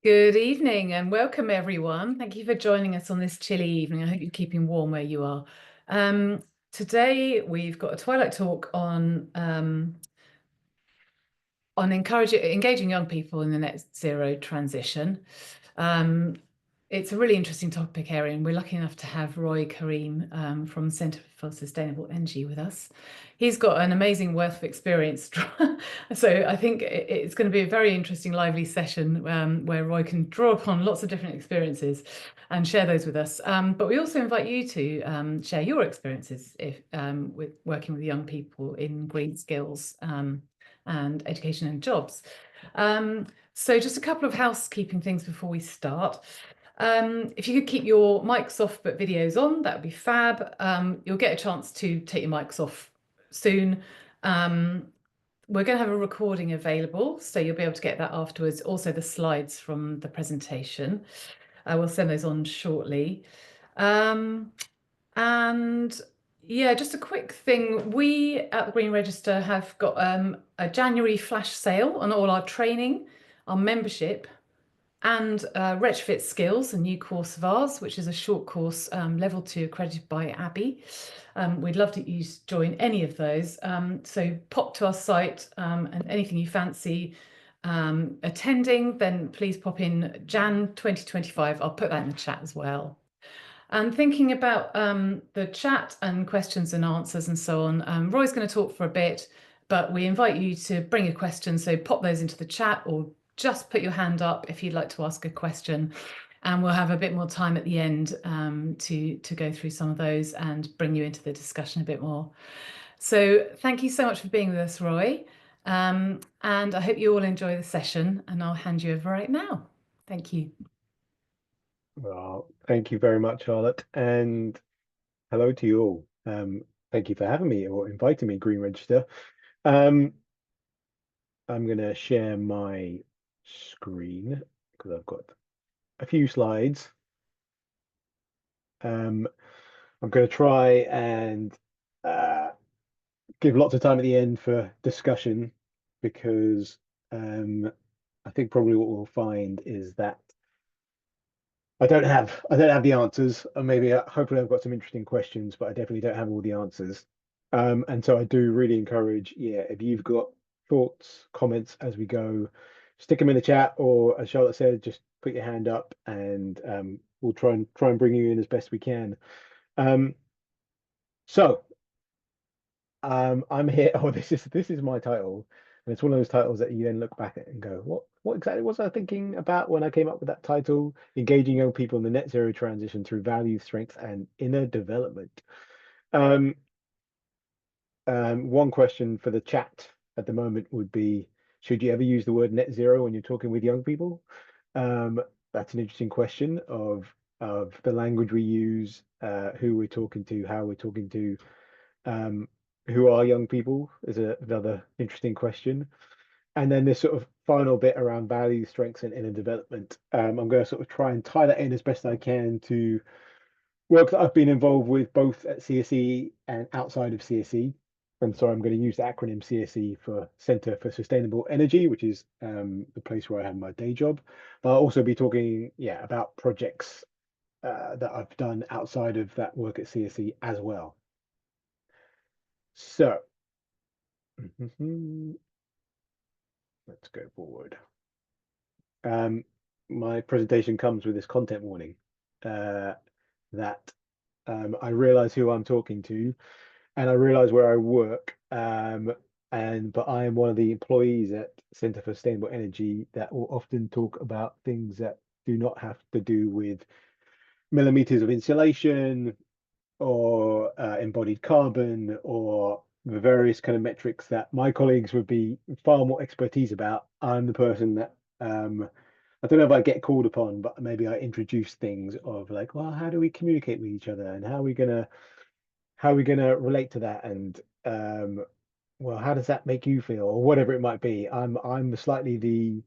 Good evening and welcome everyone. Thank you for joining us on this chilly evening. I hope you're keeping warm where you are. Today we've got a Twilight Talk on engaging young people in the net zero transition. Um, it's a really interesting topic area, and we're lucky enough to have Roy Kareem from Centre for Sustainable Energy with us. He's got an amazing wealth of experience. So I think it's going to be a very interesting, lively session where Roy can draw upon lots of different experiences and share those with us. But we also invite you to share your experiences with working with young people in green skills and education and jobs. So just a couple of housekeeping things before we start. If you could keep your mics off but videos on, that would be fab. You'll get a chance to take your mics off soon. We're going to have a recording available, so you'll be able to get that afterwards. Also, the slides from the presentation. We'll send those on shortly. And yeah, just a quick thing. We at the Green Register have got a January flash sale on all our training, our membership, and retrofit skills, a new course of ours, which is a short course, level 2, accredited by Abby. We'd love to join any of those. So pop to our site and anything you fancy attending, then please pop in Jan 2025. I'll put that in the chat as well. And thinking about the chat and questions and answers and so on, Roy's going to talk for a bit, but we invite you to bring a question. So pop those into the chat or just put your hand up if you'd like to ask a question. And we'll have a bit more time at the end to go through some of those and bring you into the discussion a bit more. So thank you so much for being with us, Roy. And I hope you all enjoy the session, and I'll hand you over right now. Thank you. Well, thank you very much, Charlotte, and hello to you all. Thank you for having me or inviting me, Green Register. I'm going to share my screen because I've got a few slides. I'm going to try and give lots of time at the end for discussion because I think probably what we'll find is that I don't have the answers, and maybe hopefully I've got some interesting questions, but I definitely don't have all the answers. And so I do really encourage, yeah, if you've got thoughts, comments as we go, stick them in the chat, or as Charlotte said, just put your hand up, and we'll try and bring you in as best we can. Um, so I'm here. Oh, this is my title, and it's one of those titles that you then look back at and go, what exactly was I thinking about when I came up with that title? Engaging young people in the net zero transition through value, strength, and inner development. Um, one question for the chat at the moment would be, should you ever use the word net zero when you're talking with young people? That's an interesting question of the language we use, who we're talking to, how we're talking to. Um, who are young people is another interesting question. And then this sort of final bit around value, strengths, and inner development. I'm going to sort of try and tie that in as best I can to work that I've been involved with both at CSE and outside of CSE. And so I'm going to use the acronym CSE for Centre for Sustainable Energy, which is the place where I have my day job. But I'll also be talking, yeah, about projects that I've done outside of that work at CSE as well. So let's go forward. My presentation comes with this content warning that I realize who I'm talking to and I realize where I work. But I am one of the employees at Centre for Sustainable Energy that will often talk about things that do not have to do with millimeters of insulation or embodied carbon or the various kind of metrics that my colleagues would be far more expertise about. I'm the person that I don't know if I get called upon, but maybe I introduce things of like, well, how do we communicate with each other and how are we gonna relate to that and well, how does that make you feel or whatever it might be. I'm slightly the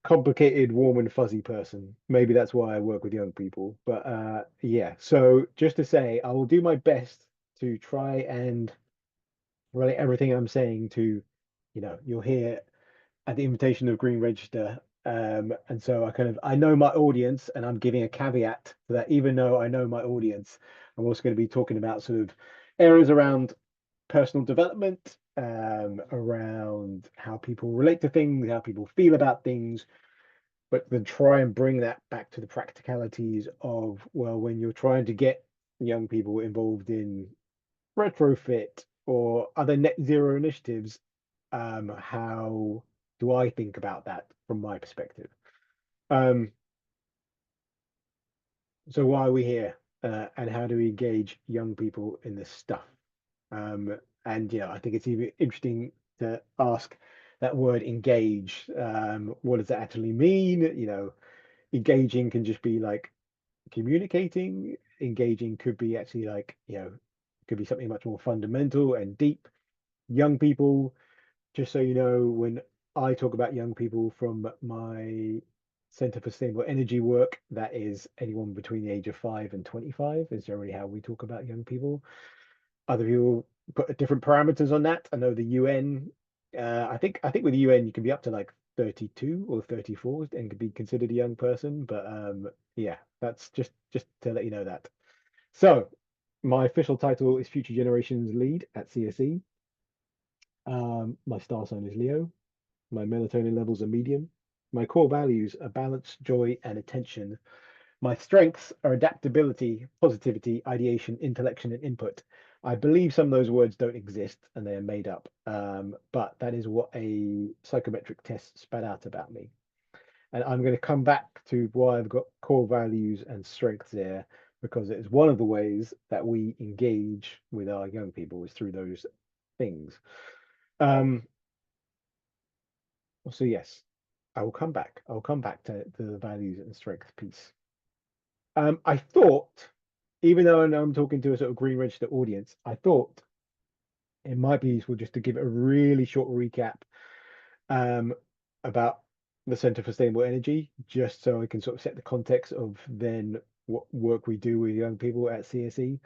complicated, warm and fuzzy person. Maybe that's why I work with young people. But yeah, so just to say, I will do my best to try and relate everything I'm saying to, you'll hear at the invitation of Green Register, And so I know my audience, and I'm giving a caveat to that. Even though I know my audience, I'm also going to be talking about sort of areas around personal development, around how people relate to things, how people feel about things, but then try and bring that back to the practicalities of, well, when you're trying to get young people involved in retrofit or other net zero initiatives, how do I think about that from my perspective? Um, so why are we here? And how do we engage young people in this stuff? And I think it's even interesting to ask that word engage. What does that actually mean? Engaging can just be like communicating. Engaging could be actually like, could be something much more fundamental and deep. Young people, just so you know, when I talk about young people from my Center for Sustainable Energy work, that is anyone between the age of 5 and 25 is generally how we talk about young people. Other people put different parameters on that. I know the UN, I think with the UN you can be up to like 32 or 34 and could be considered a young person. But yeah, that's just to let you know that. So my official title is Future Generations Lead at CSE. My star sign is Leo. My melatonin levels are medium. My core values are balance, joy, and attention. My strengths are adaptability, positivity, ideation, intellection, and input. I believe some of those words don't exist and they are made up, but that is what a psychometric test spat out about me. And I'm going to come back to why I've got core values and strengths there, because it's one of the ways that we engage with our young people is through those things. Um, so yes, I will come back. I'll come back to the values and strengths piece. I thought, even though I know I'm talking to a sort of green register audience, I thought it might be useful just to give a really short recap um, about the Center for Sustainable Energy, just so I can sort of set the context of then what work we do with young people at CSE.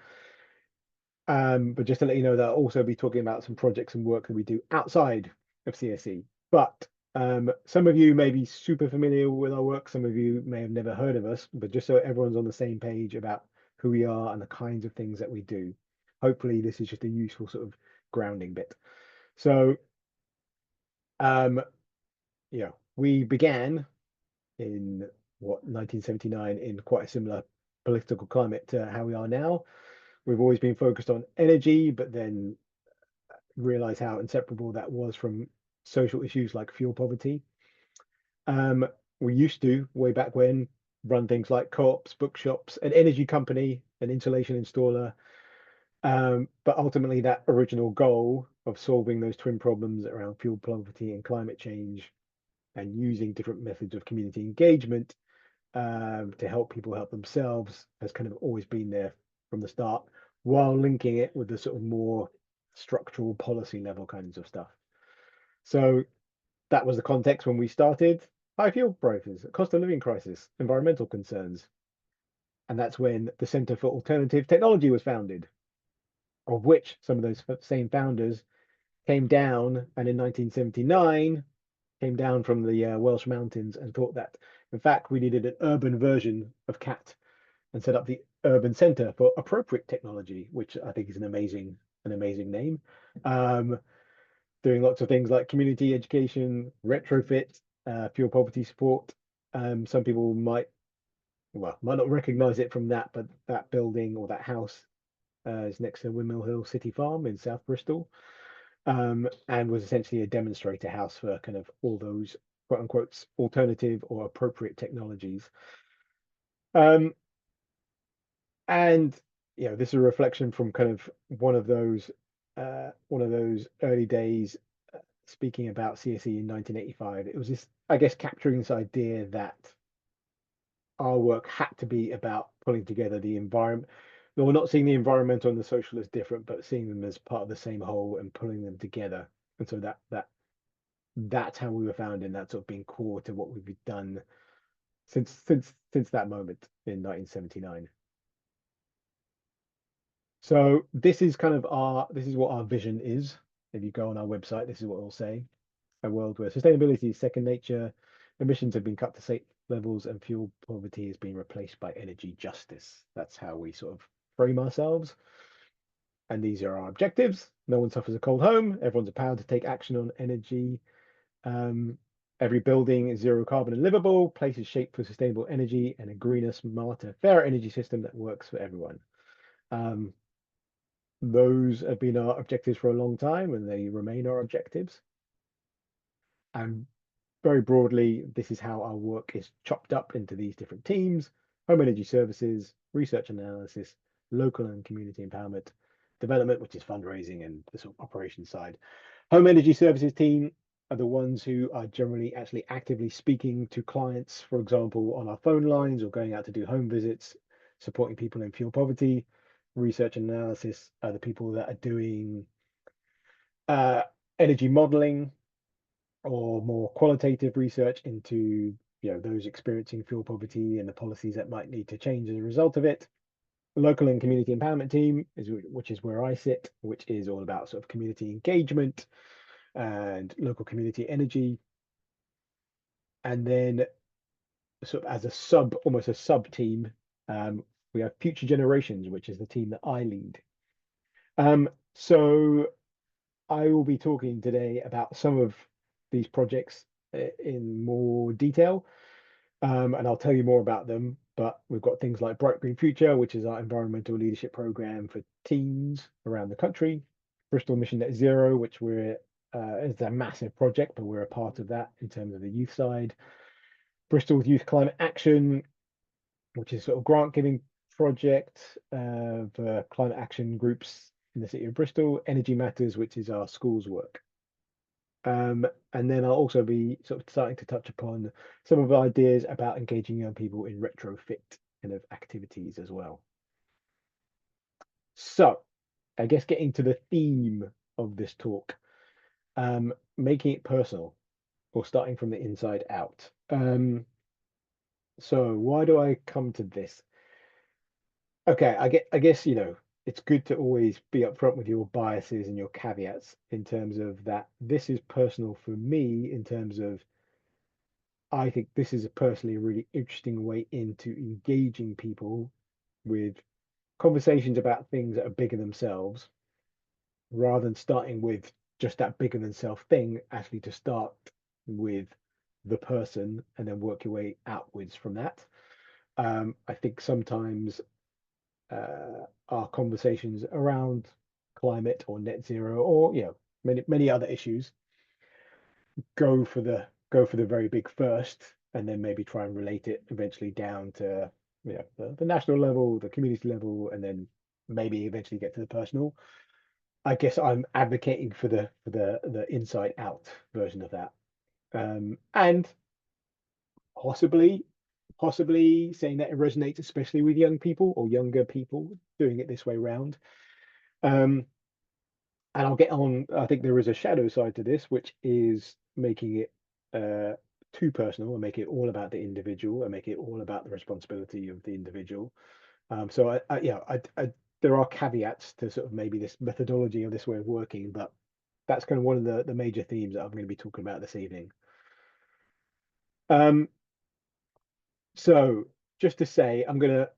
But just to let you know that I'll also be talking about some projects and work that we do outside of CSE. But some of you may be super familiar with our work, some of you may have never heard of us, but just so everyone's on the same page about who we are and the kinds of things that we do. Hopefully, this is just a useful sort of grounding bit. So, um, we began in 1979 in quite a similar political climate to how we are now. We've always been focused on energy, but then realize how inseparable that was from social issues like fuel poverty. Um, we used to, way back when, run things like co-ops, bookshops, an energy company, an insulation installer. But ultimately, that original goal of solving those twin problems around fuel poverty and climate change and using different methods of community engagement to help people help themselves has kind of always been there from the start, while linking it with the sort of more structural policy level kinds of stuff. So that was the context when we started. High fuel prices, cost of living crisis, environmental concerns. And that's when the Centre for Alternative Technology was founded, of which some of those same founders came down and in 1979 came down from the Welsh mountains and thought that, in fact, we needed an urban version of CAT and set up the Urban Centre for Appropriate Technology, which I think is an amazing name. Doing lots of things like community education, retrofit, fuel poverty support. Some people might not recognize it from that, but that building or that house is next to Windmill Hill City Farm in South Bristol, and was essentially a demonstrator house for kind of all those quote unquote alternative or appropriate technologies. Um, and this is a reflection from kind of one of those early days speaking about CSE in 1985. It was this, I guess, capturing this idea that our work had to be about pulling together the environment. No, we're not seeing the environmental and the social as different, but seeing them as part of the same whole and pulling them together. And so that's how we were found, and that's sort of been core to what we've done since that moment in 1979. So this is what our vision is. If you go on our website, this is what it'll say: a world where sustainability is second nature, Emissions have been cut to safe levels, and fuel poverty has been replaced by energy justice. That's how we sort of frame ourselves. And these are our objectives. No one suffers a cold home. Everyone's empowered to take action on energy. Um, every building is zero carbon and livable. Places shaped for sustainable energy and a greener, smarter, fairer energy system that works for everyone. Um, those have been our objectives for a long time, and they remain our objectives. And very broadly, this is how our work is chopped up into these different teams: home energy services, research and analysis, local and community empowerment, development, which is fundraising and the sort of operations side. Home energy services team are the ones who are generally actually actively speaking to clients, for example, on our phone lines or going out to do home visits, supporting people in fuel poverty. Research and analysis are the people that are doing uh, energy modeling or more qualitative research into those experiencing fuel poverty and the policies that might need to change as a result of it. The local and community empowerment team which is where I sit, which is all about sort of community engagement and local community energy. And then sort of as a almost a sub team, we have future generations, which is the team that I lead. So I will be talking today about some of these projects in more detail, and I'll tell you more about them. But we've got things like Bright Green Future, which is our environmental leadership program for teams around the country. Bristol Mission Net Zero, which is a massive project, but we're a part of that in terms of the youth side. Bristol Youth Climate Action, which is sort of grant giving project for climate action groups in the city of Bristol. Energy Matters, which is our schools work. And then I'll also be sort of starting to touch upon some of the ideas about engaging young people in retrofit kind of activities as well. So I guess getting to the theme of this talk, making it personal or starting from the inside out. So why do I come to this? Okay, I guess it's good to always be upfront with your biases and your caveats in terms of that. This is personal for me in terms of I think this is personally a really interesting way into engaging people with conversations about things that are bigger themselves, rather than starting with just that bigger than self thing, actually to start with the person and then work your way outwards from that. I think sometimes our conversations around climate or net zero or many other issues go for the very big first, and then maybe try and relate it eventually down to the national level, the community level, and then maybe eventually get to the personal. I guess I'm advocating for the inside out version of that, and possibly saying that it resonates especially with young people or younger people doing it this way round. Um, and I'll get on. I think there is a shadow side to this, which is making it uh, too personal and make it all about the individual and make it all about the responsibility of the individual. So there are caveats to sort of maybe this methodology or this way of working, but that's kind of one of the major themes that I'm going to be talking about this evening. Um, so just to say, I'm going to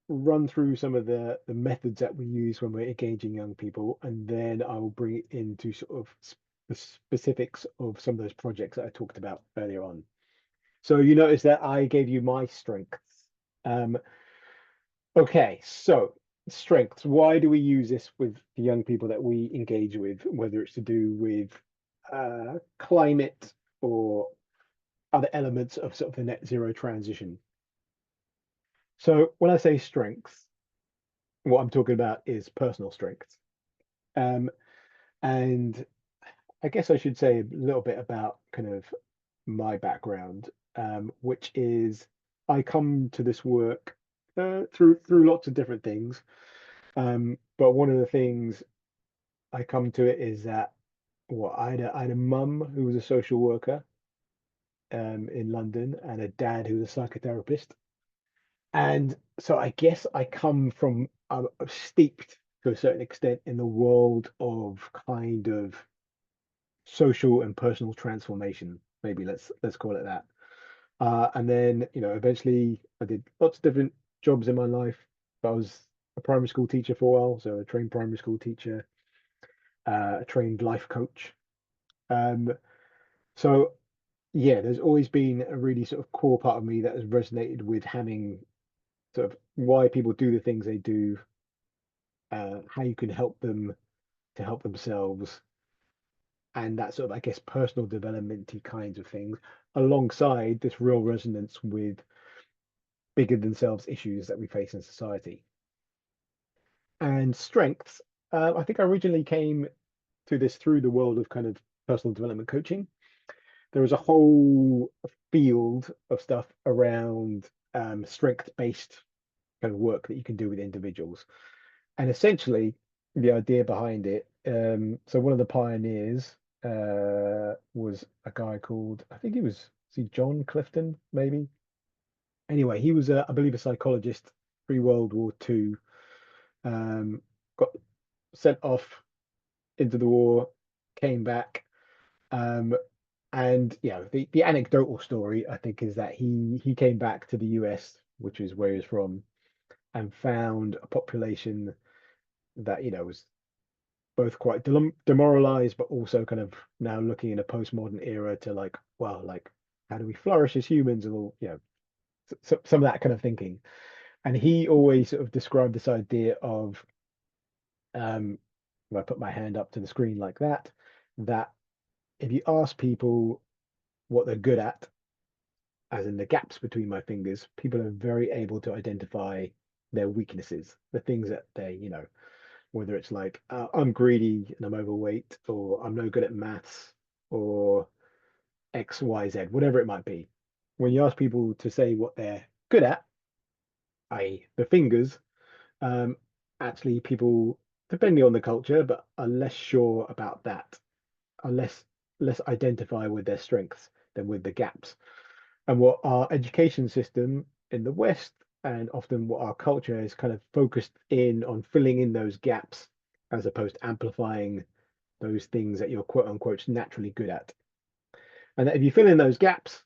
run through some of the methods that we use when we're engaging young people, and then I will bring it into sort of the specifics of some of those projects that I talked about earlier on. So you notice that I gave you my strengths. Okay, so strengths. Why do we use this with the young people that we engage with, whether it's to do with climate or other elements of sort of the net zero transition? So when I say strengths, what I'm talking about is personal strengths. Um, and I guess I should say a little bit about kind of my background, which is I come to this work through lots of different things. But one of the things I come to it is that I had a mum who was a social worker in London and a dad who was a psychotherapist. And so I guess I come from steeped to a certain extent in the world of kind of social and personal transformation. Maybe let's call it that. And then, eventually I did lots of different jobs in my life. I was a primary school teacher for a while, so a trained primary school teacher, a trained life coach. Um, so yeah, there's always been a really sort of core part of me that has resonated with having sort of why people do the things they do, how you can help them to help themselves, and that sort of, I guess, personal development kinds of things, alongside this real resonance with bigger than selves issues that we face in society. And strengths, I think I originally came to this through the world of kind of personal development coaching. There is a whole field of stuff around strength-based kind of work that you can do with individuals. And essentially, the idea behind it, so one of the pioneers was a guy called, I think he was, see, John Clifton, maybe. Anyway, he was, I believe, a psychologist pre-World War II, got sent off into the war, came back, um, and the anecdotal story I think is that he came back to the US, which is where he's from, and found a population that was both quite demoralized, but also kind of now looking in a postmodern era to like, well, like how do we flourish as humans and all, some of that kind of thinking. And he always sort of described this idea of, if I put my hand up to the screen like that if you ask people what they're good at, as in the gaps between my fingers, people are very able to identify their weaknesses, the things that they, whether it's like, I'm greedy and I'm overweight, or I'm no good at maths, or X, Y, Z, whatever it might be. When you ask people to say what they're good at, i.e., the fingers, um, actually people, depending on the culture, but are less sure about that, are less identify with their strengths than with the gaps. And what our education system in the West, and often what our culture is kind of focused in on filling in those gaps, as opposed to amplifying those things that you're quote unquote naturally good at. And that if you fill in those gaps,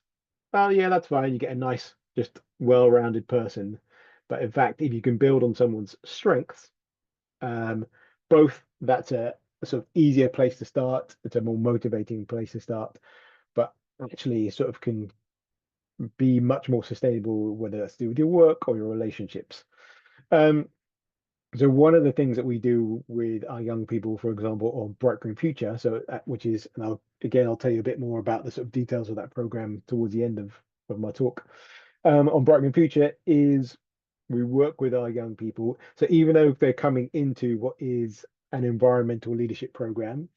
well, yeah, that's fine. You get a nice, just well-rounded person. But in fact, if you can build on someone's strengths, um, both that's a sort of easier place to start. It's a more motivating place to start, but actually sort of can be much more sustainable, whether that's to do with your work or your relationships. Um, so one of the things that we do with our young people, for example, on Bright Green Future, so which is, and I'll tell you a bit more about the sort of details of that program towards the end of my talk. On Bright Green Future is we work with our young people. So even though they're coming into what is an environmental leadership program,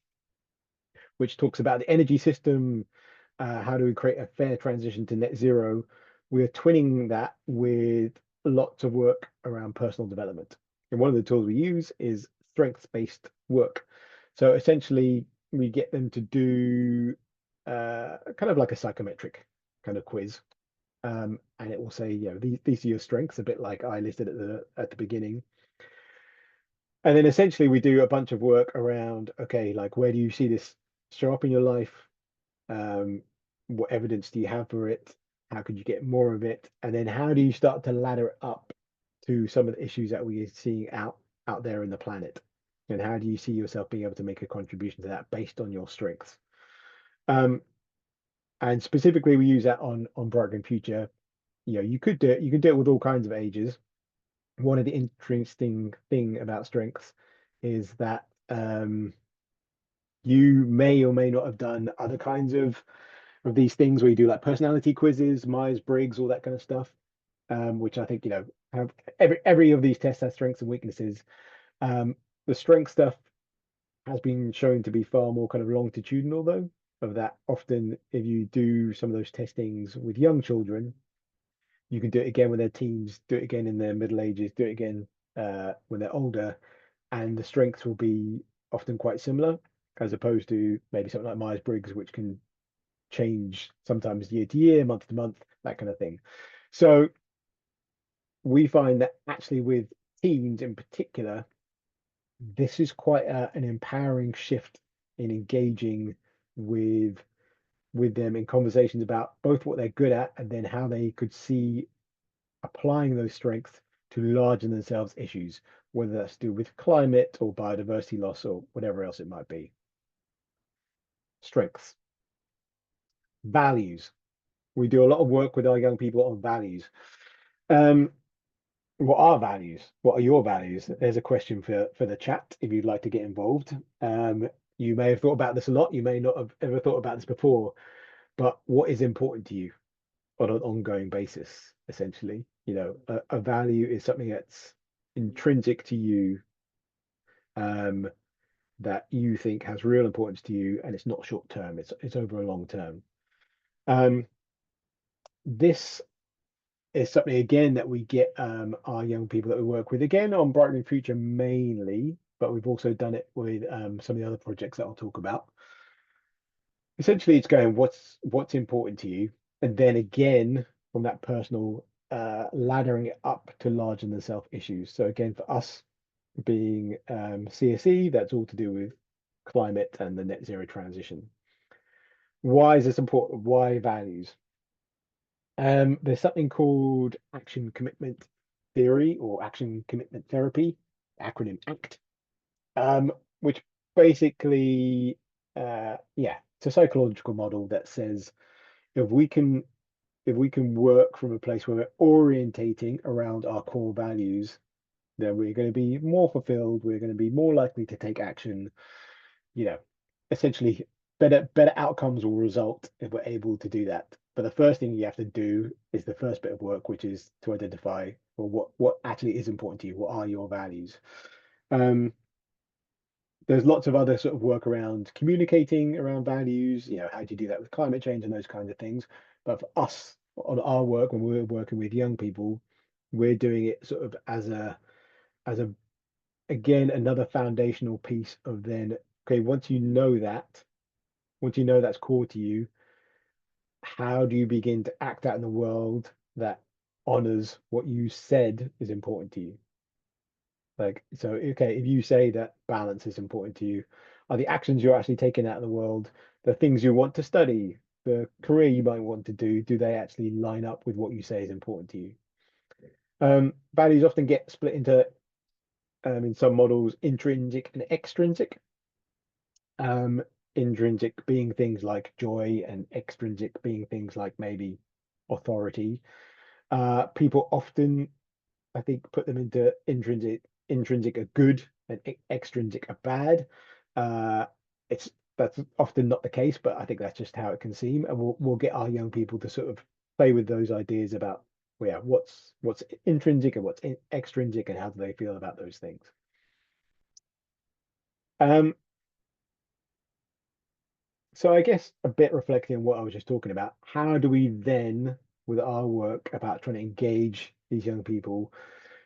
which talks about the energy system, how do we create a fair transition to net zero, we're twinning that with lots of work around personal development. And one of the tools we use is strengths-based work. So essentially, we get them to do kind of like a psychometric kind of quiz. And it will say, these are your strengths, a bit like I listed at the beginning. And then essentially we do a bunch of work around, okay, like where do you see this show up in your life? Um, what evidence do you have for it? How could you get more of it? And then how do you start to ladder it up to some of the issues that we are seeing out there in the planet? And how do you see yourself being able to make a contribution to that based on your strengths? Um, and specifically, we use that on Bright Green Future. You can do it with all kinds of ages. One of the interesting thing about strengths is that you may or may not have done other kinds of these things where you do like personality quizzes, Myers-Briggs, all that kind of stuff, which I think, have every of these tests has strengths and weaknesses. Um, the strength stuff has been shown to be far more kind of longitudinal, though, of that often if you do some of those testings with young children, you can do it again when they're teens, do it again in their middle ages, do it again when they're older, and the strengths will be often quite similar, as opposed to maybe something like Myers-Briggs, which can change sometimes year to year, month to month, that kind of thing. So we find that actually with teens in particular, this is quite an empowering shift in engaging with with them in conversations about both what they're good at and then how they could see applying those strengths to larger than themselves issues, whether that's to do with climate or biodiversity loss or whatever else it might be. Strengths, values. We do a lot of work with our young people on values. Um, what are values? What are your values? There's a question for the chat if you'd like to get involved. You may have thought about this a lot. You may not have ever thought about this before, but what is important to you on an ongoing basis, essentially? A value is something that's intrinsic to you, um, that you think has real importance to you, and it's not short term, it's over a long term. Um, this is something again that we get our young people that we work with again on Brightening Future mainly, but we've also done it with some of the other projects that I'll talk about. Essentially, it's going what's important to you, and then again from that personal laddering it up to larger than self issues. So again, for us being CSE, that's all to do with climate and the net zero transition. Why is this important? Why values? There's something called action commitment theory or action commitment therapy, acronym ACT, which basically, yeah, it's a psychological model that says if we can if we can work from a place where we're orientating around our core values, then we're going to be more fulfilled. We're going to be more likely to take action. You know, essentially, better outcomes will result if we're able to do that. But the first thing you have to do is the first bit of work, which is to identify, well, what actually is important to you. What are your values? Um, there's lots of other sort of work around communicating around values. How do you do that with climate change and those kinds of things? But for us, on our work, when we're working with young people, we're doing it sort of as a again another foundational piece of then, okay, once you know that's core to you, how do you begin to act out in the world that honors what you said is important to you? Like, so, okay, if you say that balance is important to you, are the actions you're actually taking out in the world, the things you want to study, the career you might want to do they actually line up with what you say is important to you? Values often get split into, in some models, intrinsic and extrinsic. Um, intrinsic being things like joy, and extrinsic being things like maybe authority. People often, I think, put them into intrinsic are good and extrinsic are bad. Uh, it's That's often not the case, but I think that's just how it can seem, and we'll get our young people to sort of play with those ideas about, well, yeah, what's intrinsic and what's extrinsic, and how do they feel about those things. Um, So I guess a bit reflecting on what I was just talking about, how do we then, with our work about trying to engage these young people,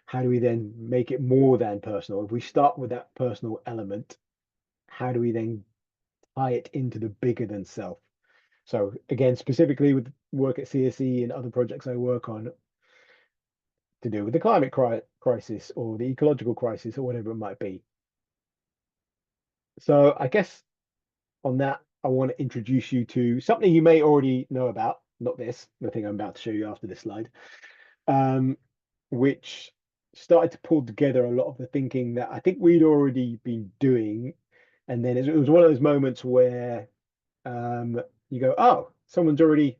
how do we then make it more than personal? If we start with that personal element, how do we then tie it into the bigger than self? So again, specifically with work at CSE and other projects I work on to do with the climate crisis or the ecological crisis or whatever it might be. So I guess on that, I want to introduce you to something you may already know about, not this, the thing I'm about to show you after this slide, um, which started to pull together a lot of the thinking that I think we'd already been doing. And then it was one of those moments where you go, oh, someone's already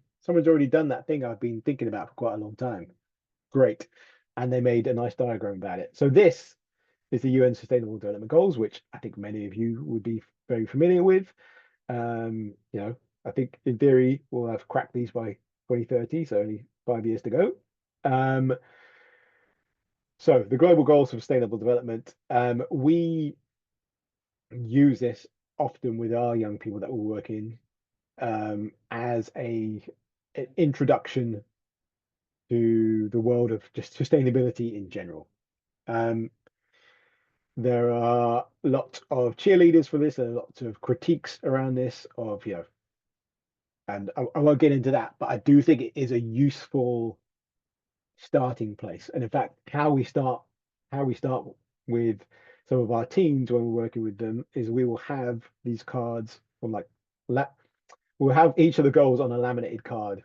done that thing I've been thinking about for quite a long time. Great. And they made a nice diagram about it. So this is the UN Sustainable Development Goals, which I think many of you would be very familiar with. I think in theory we'll have cracked these by 2030, so only 5 years to go. So the global goals for sustainable development, we use this often with our young people that we're working, as an introduction to the world of just sustainability in general. Um, there are lots of cheerleaders for this, there are lots of critiques around this of, and I won't get into that, but I do think it is a useful starting place. And in fact, how we start with some of our teams when we're working with them is we will have these cards from like we'll have each of the goals on a laminated card,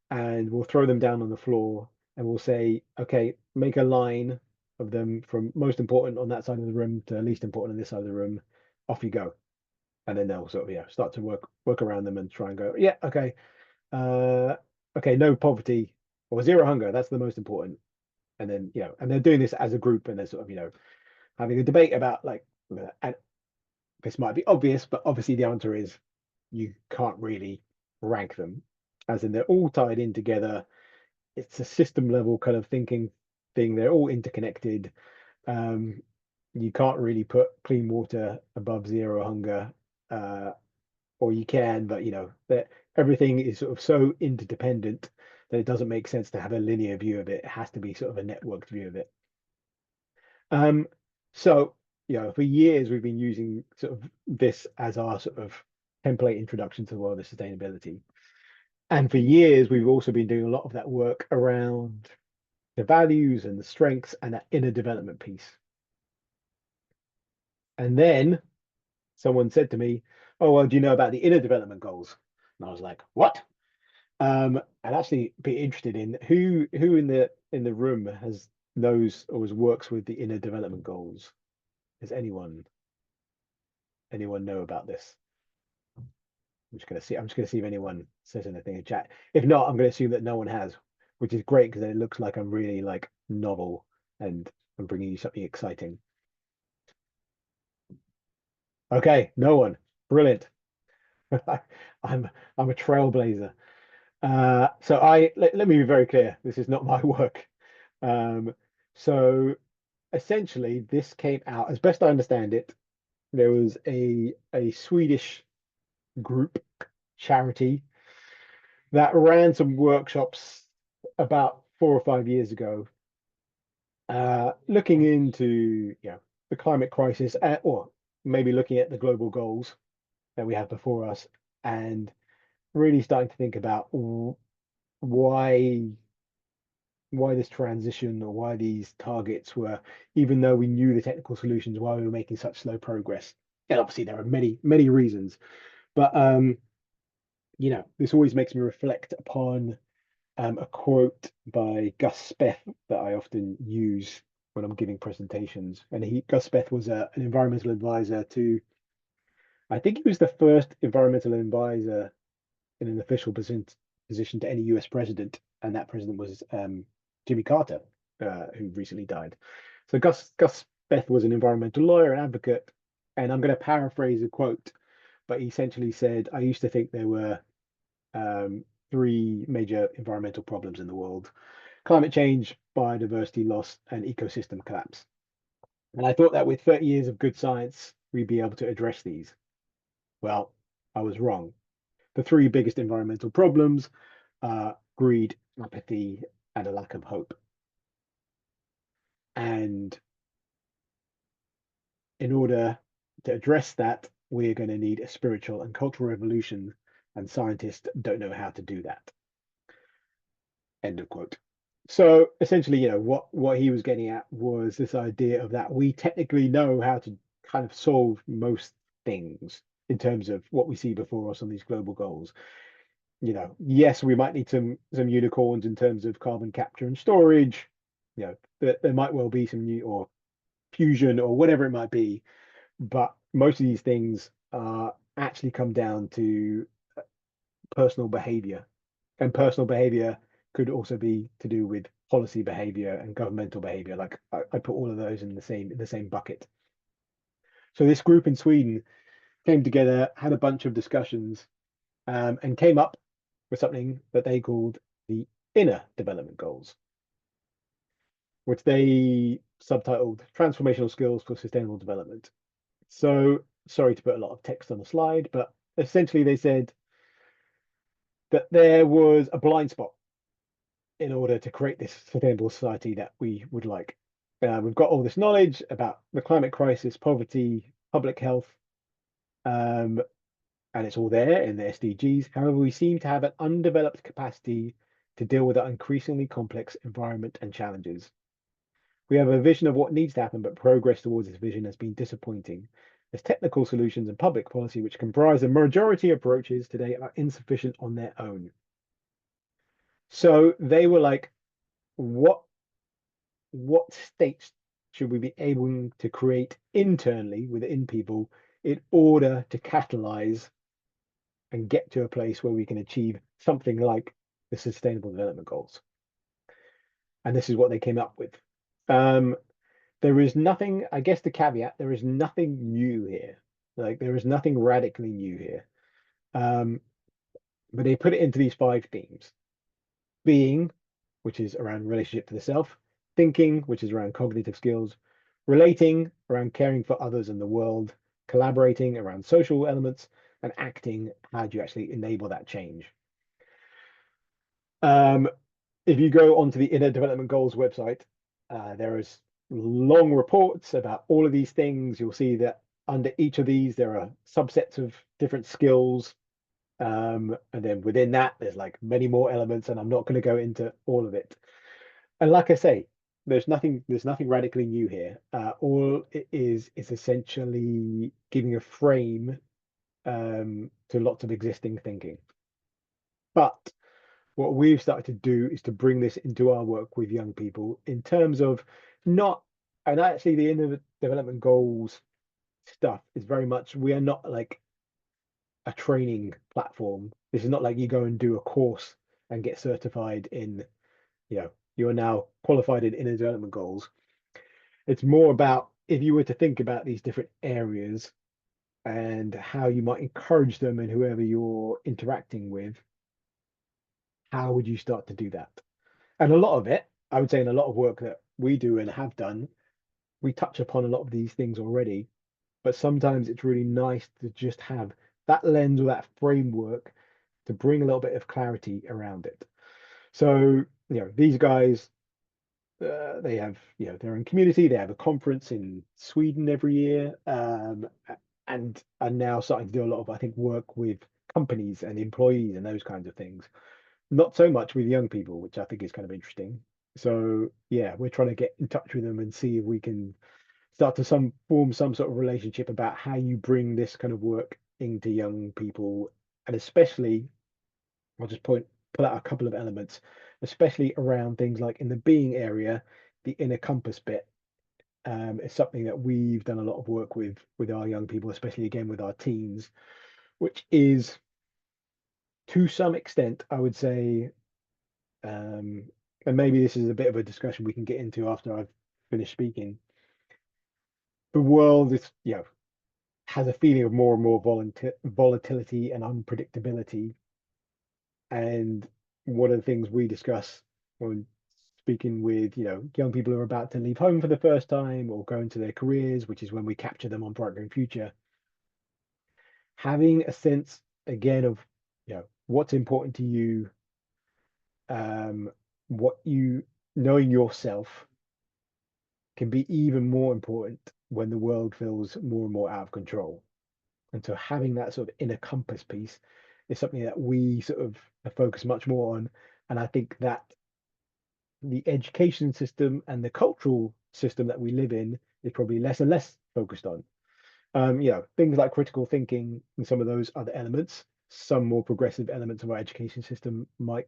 and we'll throw them down on the floor, and we'll say, okay, make a line of them from most important on that side of the room to least important on this side of the room. Off you go. And then they'll sort of, yeah, start to work around them and try and go, yeah, okay, uh, okay, no poverty or zero hunger. That's the most important. And then, and they're doing this as a group, and they're sort of, having a debate about like, and this might be obvious, but obviously the answer is you can't really rank them, as in they're all tied in together. It's a system level kind of thinking thing. They're all interconnected. Um, you can't really put clean water above zero hunger, uh, or you can, but that everything is sort of so interdependent that it doesn't make sense to have a linear view of it. It has to be sort of a networked view of it. Um, so for years we've been using sort of this as our sort of template introduction to the world of sustainability. And for years we've also been doing a lot of that work around the values and the strengths and that inner development piece. And then someone said to me, "Oh, well, do you know about the inner development goals?" And I was like, "What?" I'd actually be interested in who in the room has knows or works with the inner development goals. Does anyone know about this? I'm just gonna see. I'm just gonna see if anyone says anything in chat. If not, I'm gonna assume that no one has, which is great because then it looks like I'm really like novel and I'm bringing you something exciting. Okay, no one. Brilliant. I'm I'm a trailblazer. So let me be very clear. This is not my work. Um, so essentially, this came out, as best I understand it, there was a Swedish group charity that ran some workshops about 4 or 5 years ago, looking into the climate crisis, or maybe looking at the global goals that we have before us, and really starting to think about why this transition, or why these targets were, even though we knew the technical solutions, why we were making such slow progress. And obviously there are many reasons, but this always makes me reflect upon a quote by Gus Speth that I often use when I'm giving presentations. And Gus Speth was an environmental advisor to, I think he was the first environmental advisor in an official position to any US president, and that president was Jimmy Carter, who recently died. So Gus Speth was an environmental lawyer and advocate, and I'm going to paraphrase a quote, but he essentially said, "I used to think there were three major environmental problems in the world: climate change, biodiversity loss, and ecosystem collapse. And I thought that with 30 years of good science, we'd be able to address these. Well, I was wrong. The three biggest environmental problems are greed, apathy, and a lack of hope. And in order to address that, we're going to need a spiritual and cultural revolution, and scientists don't know how to do that." End of quote. So essentially, what he was getting at was this idea of that we technically know how to kind of solve most things in terms of what we see before us on these global goals. Yes, we might need some unicorns in terms of carbon capture and storage. There might well be some new or fusion or whatever it might be, but most of these things actually come down to personal behavior, and personal behavior could also be to do with policy behavior and governmental behavior. Like I put all of those in the same bucket. So this group in Sweden came together, had a bunch of discussions, and came up with something that they called the inner development goals, which they subtitled Transformational Skills for Sustainable Development. So sorry to put a lot of text on the slide, but essentially they said that there was a blind spot in order to create this sustainable society that we would like. We've got all this knowledge about the climate crisis, poverty, public health, and it's all there in the SDGs. However, we seem to have an undeveloped capacity to deal with our increasingly complex environment and challenges. We have a vision of what needs to happen, but progress towards this vision has been disappointing. There's technical solutions and public policy, which comprise the majority approaches today are insufficient on their own. So they were like, what what states should we be able to create internally within people in order to catalyze and get to a place where we can achieve something like the Sustainable Development Goals? And this is what they came up with. Um, there is nothing, I guess the caveat, there is nothing new here. Like there is nothing radically new here. Um, but they put it into these five themes: being, which is around relationship to the self; thinking, which is around cognitive skills; relating, around caring for others and the world; collaborating, around social elements; and acting, how do you actually enable that change? Um, if you go onto the Inner Development Goals website, there is long reports about all of these things. You'll see that under each of these, there are subsets of different skills. And then within that, there's like many more elements, and I'm not going to go into all of it. And like I say, there's nothing radically new here. All it is essentially giving a frame to lots of existing thinking. But what we've started to do is to bring this into our work with young people in terms of not, and actually the inner development goals stuff is very much, we are not like a training platform. This is not like you go and do a course and get certified in, you are now qualified in inner development goals. It's more about if you were to think about these different areas and how you might encourage them and whoever you're interacting with, how would you start to do that? And a lot of it, I would say, in a lot of work that we do and have done, we touch upon a lot of these things already. But sometimes it's really nice to just have that lens or that framework to bring a little bit of clarity around it. So, these guys, they have, their own community. They have a conference in Sweden every year, and are now starting to do a lot of, I think, work with companies and employees and those kinds of things. Not so much with young people, which I think is kind of interesting. So yeah, we're trying to get in touch with them and see if we can start to form some sort of relationship about how you bring this kind of work into young people, and especially I'll just pull out a couple of elements, especially around things like in the being area, the inner compass bit. Is something that we've done a lot of work with our young people, especially again with our teens, which is to some extent, I would say, um, and maybe this is a bit of a discussion we can get into after I've finished speaking. The world is, has a feeling of more and more volatility and unpredictability. And one of the things we discuss when speaking with, young people who are about to leave home for the first time or go into their careers, which is when we capture them on Bright Green Future, having a sense again of, what's important to you, um, what you knowing yourself can be even more important when the world feels more and more out of control. And so having that sort of inner compass piece is something that we sort of focus much more on. And I think that the education system and the cultural system that we live in is probably less and less focused on. Things like critical thinking and some of those other elements, some more progressive elements of our education system might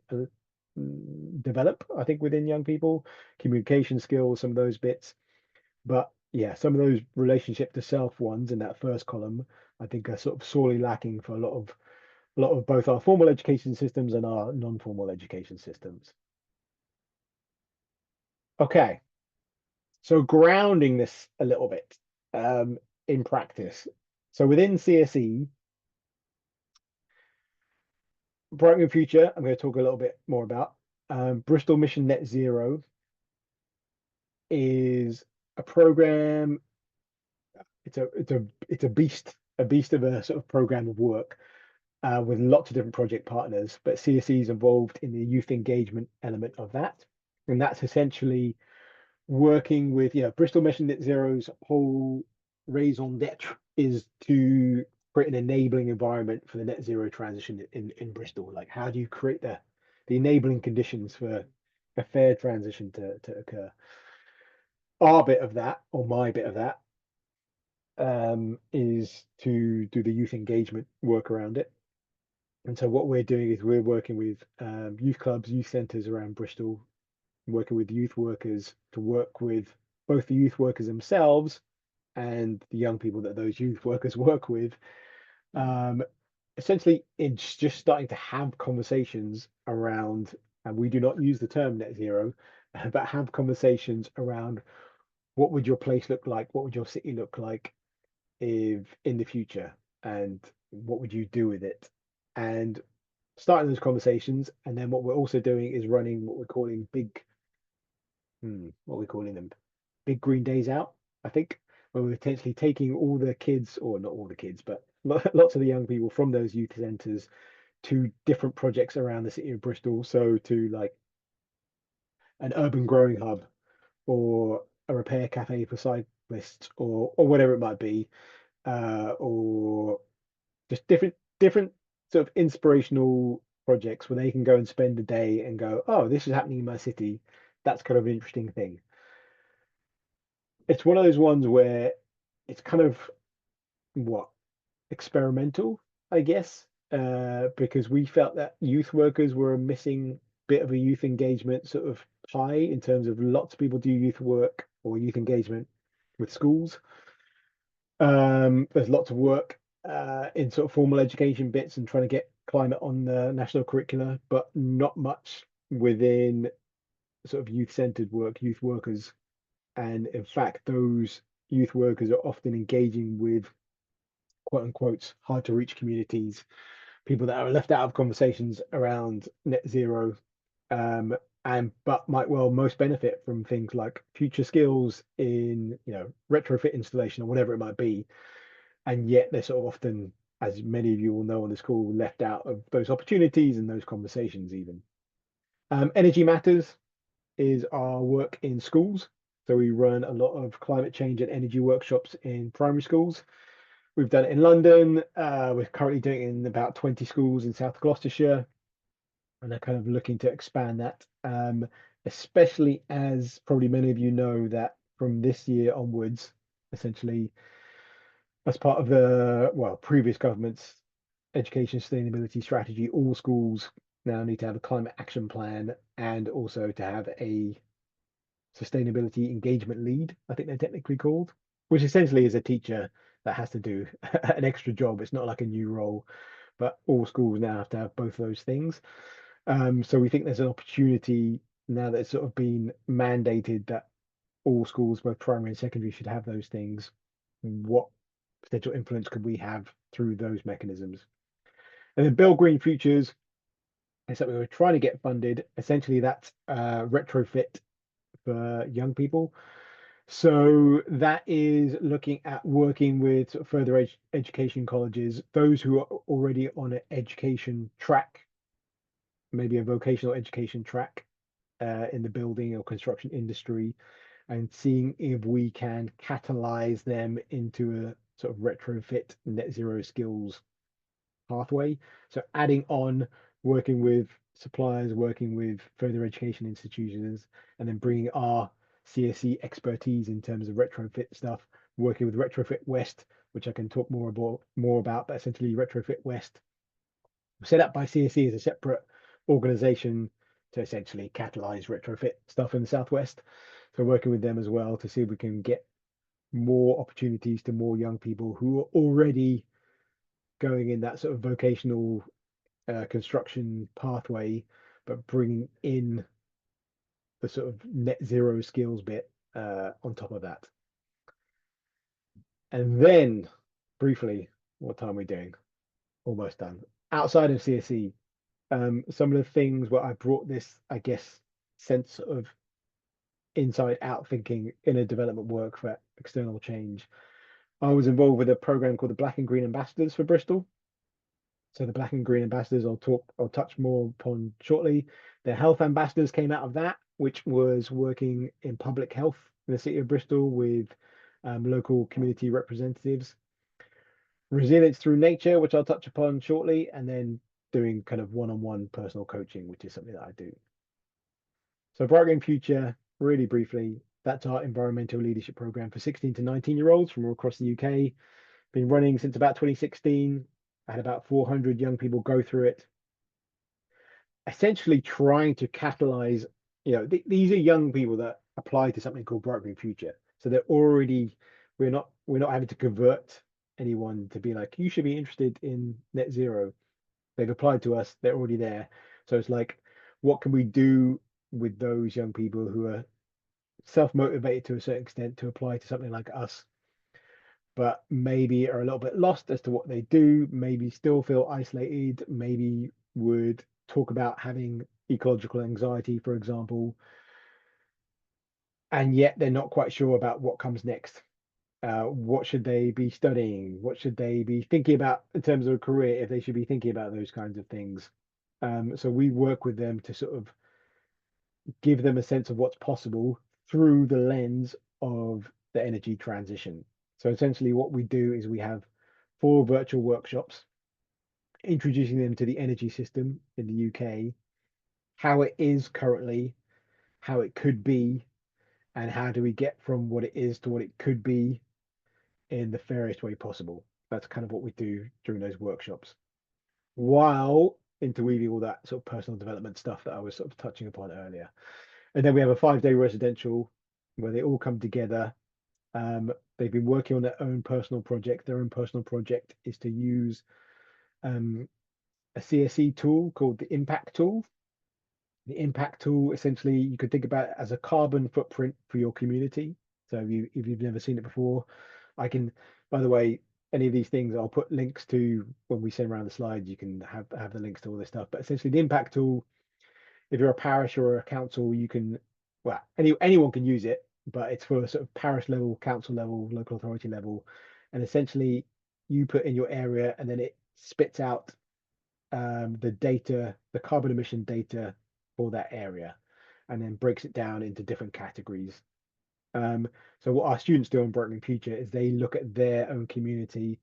develop, I think, within young people, communication skills, some of those bits. But yeah, some of those relationship to self ones in that first column, I think are sort of sorely lacking for a lot of both our formal education systems and our non-formal education systems. Okay, so grounding this a little bit in practice. So within CSE, Bright Green Future, I'm going to talk a little bit more about. Bristol Mission Net Zero is a program. It's a beast of a sort of program of work with lots of different project partners. But CSE is involved in the youth engagement element of that, and that's essentially working with, Bristol Mission Net Zero's whole raison d'etre is to create an enabling environment for the net zero transition in Bristol. Like, how do you create the enabling conditions for a fair transition to occur? Our bit of that, or my bit of that, is to do the youth engagement work around it. And so what we're doing is we're working with youth clubs, youth centres around Bristol, working with youth workers to work with both the youth workers themselves and the young people that those youth workers work with. Um, Essentially, it's just starting to have conversations around, and we do not use the term net zero, but have conversations around what would your place look like? What would your city look like if in the future? And what would you do with it? And starting those conversations. And then what we're also doing is running what we're calling what are we calling them? Big Green Days Out, I think, where we're potentially taking all the kids, or not all the kids, but lots of the young people from those youth centres to different projects around the city of Bristol. So to like an urban growing hub or a repair cafe for cyclists or whatever it might be, or just different sort of inspirational projects where they can go and spend a day and go, oh, this is happening in my city. That's kind of an interesting thing. It's one of those ones where it's kind of what experimental, I guess, because we felt that youth workers were a missing bit of a youth engagement sort of pie in terms of lots of people do youth work or youth engagement with schools. There's lots of work in sort of formal education bits and trying to get climate on the national curricula, but not much within sort of youth-centered work, youth workers. And in fact, those youth workers are often engaging with quote unquote hard to reach communities, people that are left out of conversations around net zero, um, and but might well most benefit from things like future skills in retrofit installation or whatever it might be, and yet they're sort of often, as many of you will know on this call, left out of those opportunities and those conversations even. Energy Matters is our work in schools. So we run a lot of climate change and energy workshops in primary schools. We've done it in London. We're currently doing it in about 20 schools in South Gloucestershire, and they're kind of looking to expand that, especially as probably many of you know that from this year onwards, essentially, as part of the previous government's education sustainability strategy, all schools now need to have a climate action plan and also to have a sustainability engagement lead, I think they're technically called, which essentially is a teacher that has to do an extra job. It's not like a new role, but all schools now have to have both of those things. So we think there's an opportunity now that it's sort of been mandated that all schools, both primary and secondary, should have those things. What potential influence could we have through those mechanisms? And then Build Green Futures is something we're trying to get funded. Essentially, that's retrofit for young people. So that is looking at working with sort of further education colleges, those who are already on an education track, maybe a vocational education track in the building or construction industry, and seeing if we can catalyze them into a sort of retrofit net zero skills pathway. So adding on, working with suppliers, working with further education institutions, and then bringing our CSE expertise in terms of retrofit stuff, working with Retrofit West, which I can talk more about, but essentially Retrofit West set up by CSE as a separate organization to essentially catalyze retrofit stuff in the Southwest. So working with them as well to see if we can get more opportunities to more young people who are already going in that sort of vocational construction pathway, but bringing in the sort of net zero skills bit on top of that. And then briefly, what time are we doing? Almost done. Outside of CSE, some of the things where I brought this, I guess, sense of inside out thinking in a development work for external change. I was involved with a program called the Black and Green Ambassadors for Bristol. So the Black and Green Ambassadors, I'll touch more upon shortly. The health ambassadors came out of that, which was working in public health in the city of Bristol with local community representatives. Resilience through nature, which I'll touch upon shortly, and then doing kind of one-on-one personal coaching, which is something that I do. So Bright Green Future, really briefly, That's our environmental leadership program for 16 to 19-year-olds from all across the UK. Been running since about 2016. I had about 400 young people go through it, essentially trying to catalyze, these are young people that apply to something called Bright Green Future. So they're already, we're not having to convert anyone to be like, you should be interested in net zero. They've applied to us, they're already there. So it's like, what can we do with those young people who are self-motivated to a certain extent to apply to something like us, but maybe are a little bit lost as to what they do, maybe still feel isolated, maybe would talk about having ecological anxiety, for example, and yet they're not quite sure about what comes next. What should they be studying? What should they be thinking about in terms of a career, if they should be thinking about those kinds of things? So we work with them to sort of give them a sense of what's possible through the lens of the energy transition. So essentially, what we do is we have 4 virtual workshops introducing them to the energy system in the UK, how it is currently, how it could be, and how do we get from what it is to what it could be in the fairest way possible. That's kind of what we do during those workshops, while interweaving all that sort of personal development stuff that I was sort of touching upon earlier. And then we have a 5-day residential where they all come together. They've been working on their own personal project. Their own personal project is to use um, a CSE tool called the Impact Tool. The Impact Tool, essentially, you could think about it as a carbon footprint for your community. So if you've never seen it before, I can, by the way, any of these things I'll put links to when we send around the slides. You can have the links to all this stuff. But essentially, the Impact Tool, if you're a parish or a council, you can, well, anyone can use it, but it's for sort of parish level, council level, local authority level. And essentially, you put in your area and then it spits out the data, the carbon emission data for that area, and then breaks it down into different categories. So what our students do on Bright Green Future is they look at their own community,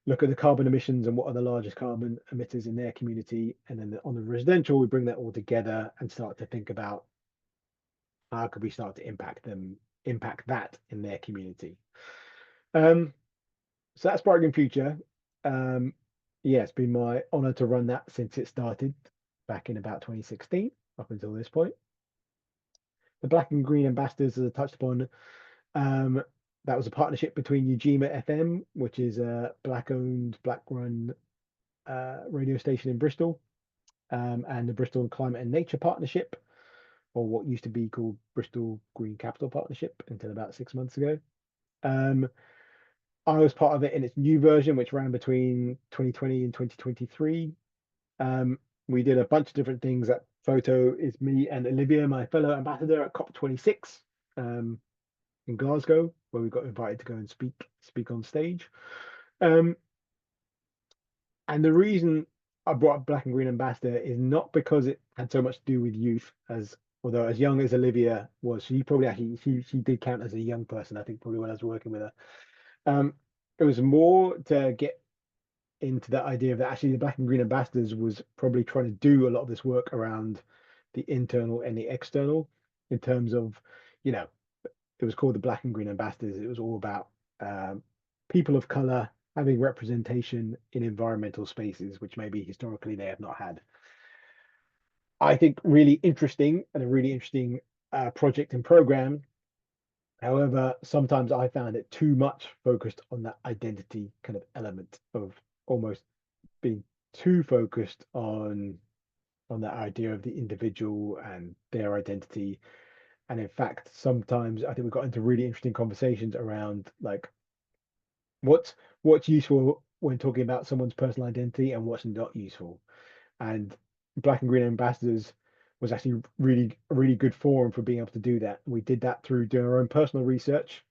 look at the carbon emissions and what are the largest carbon emitters in their community. And then on the residential, we bring that all together and start to think about how could we start to impact that in their community. Um, so that's Bright Green Future. Um, yeah, it's been my honor to run that since it started back in about 2016 up until this point. The Black and Green Ambassadors, as I touched upon, um, that was a partnership between Ujima FM, which is a black-owned, black-run radio station in Bristol, and the Bristol Climate and Nature Partnership, or what used to be called Bristol Green Capital Partnership until about 6 months ago. Um, I was part of it in its new version, which ran between 2020 and 2023. Um, we did a bunch of different things. That photo is me and Olivia, my fellow ambassador, at COP26 um, in Glasgow, where we got invited to go and speak on stage. Um, and the reason I brought up Black and Green Ambassador is not because it had so much to do with youth, as although as young as Olivia was, she probably actually she did count as a young person, I think, probably when I was working with her. It was more to get into that idea of that actually the Black and Green Ambassadors was probably trying to do a lot of this work around the internal and the external, in terms of, you know, it was called the Black and Green Ambassadors. It was all about people of color having representation in environmental spaces, which maybe historically they have not had. I think really interesting, and a really interesting project and program. However, sometimes I found it too much focused on that identity kind of element of almost being too focused on that idea of the individual and their identity. And in fact, sometimes I think we got into really interesting conversations around like what's what's useful when talking about someone's personal identity and what's not useful. And Black and Green Ambassadors was actually really a really good forum for being able to do that. We did that through doing our own personal research,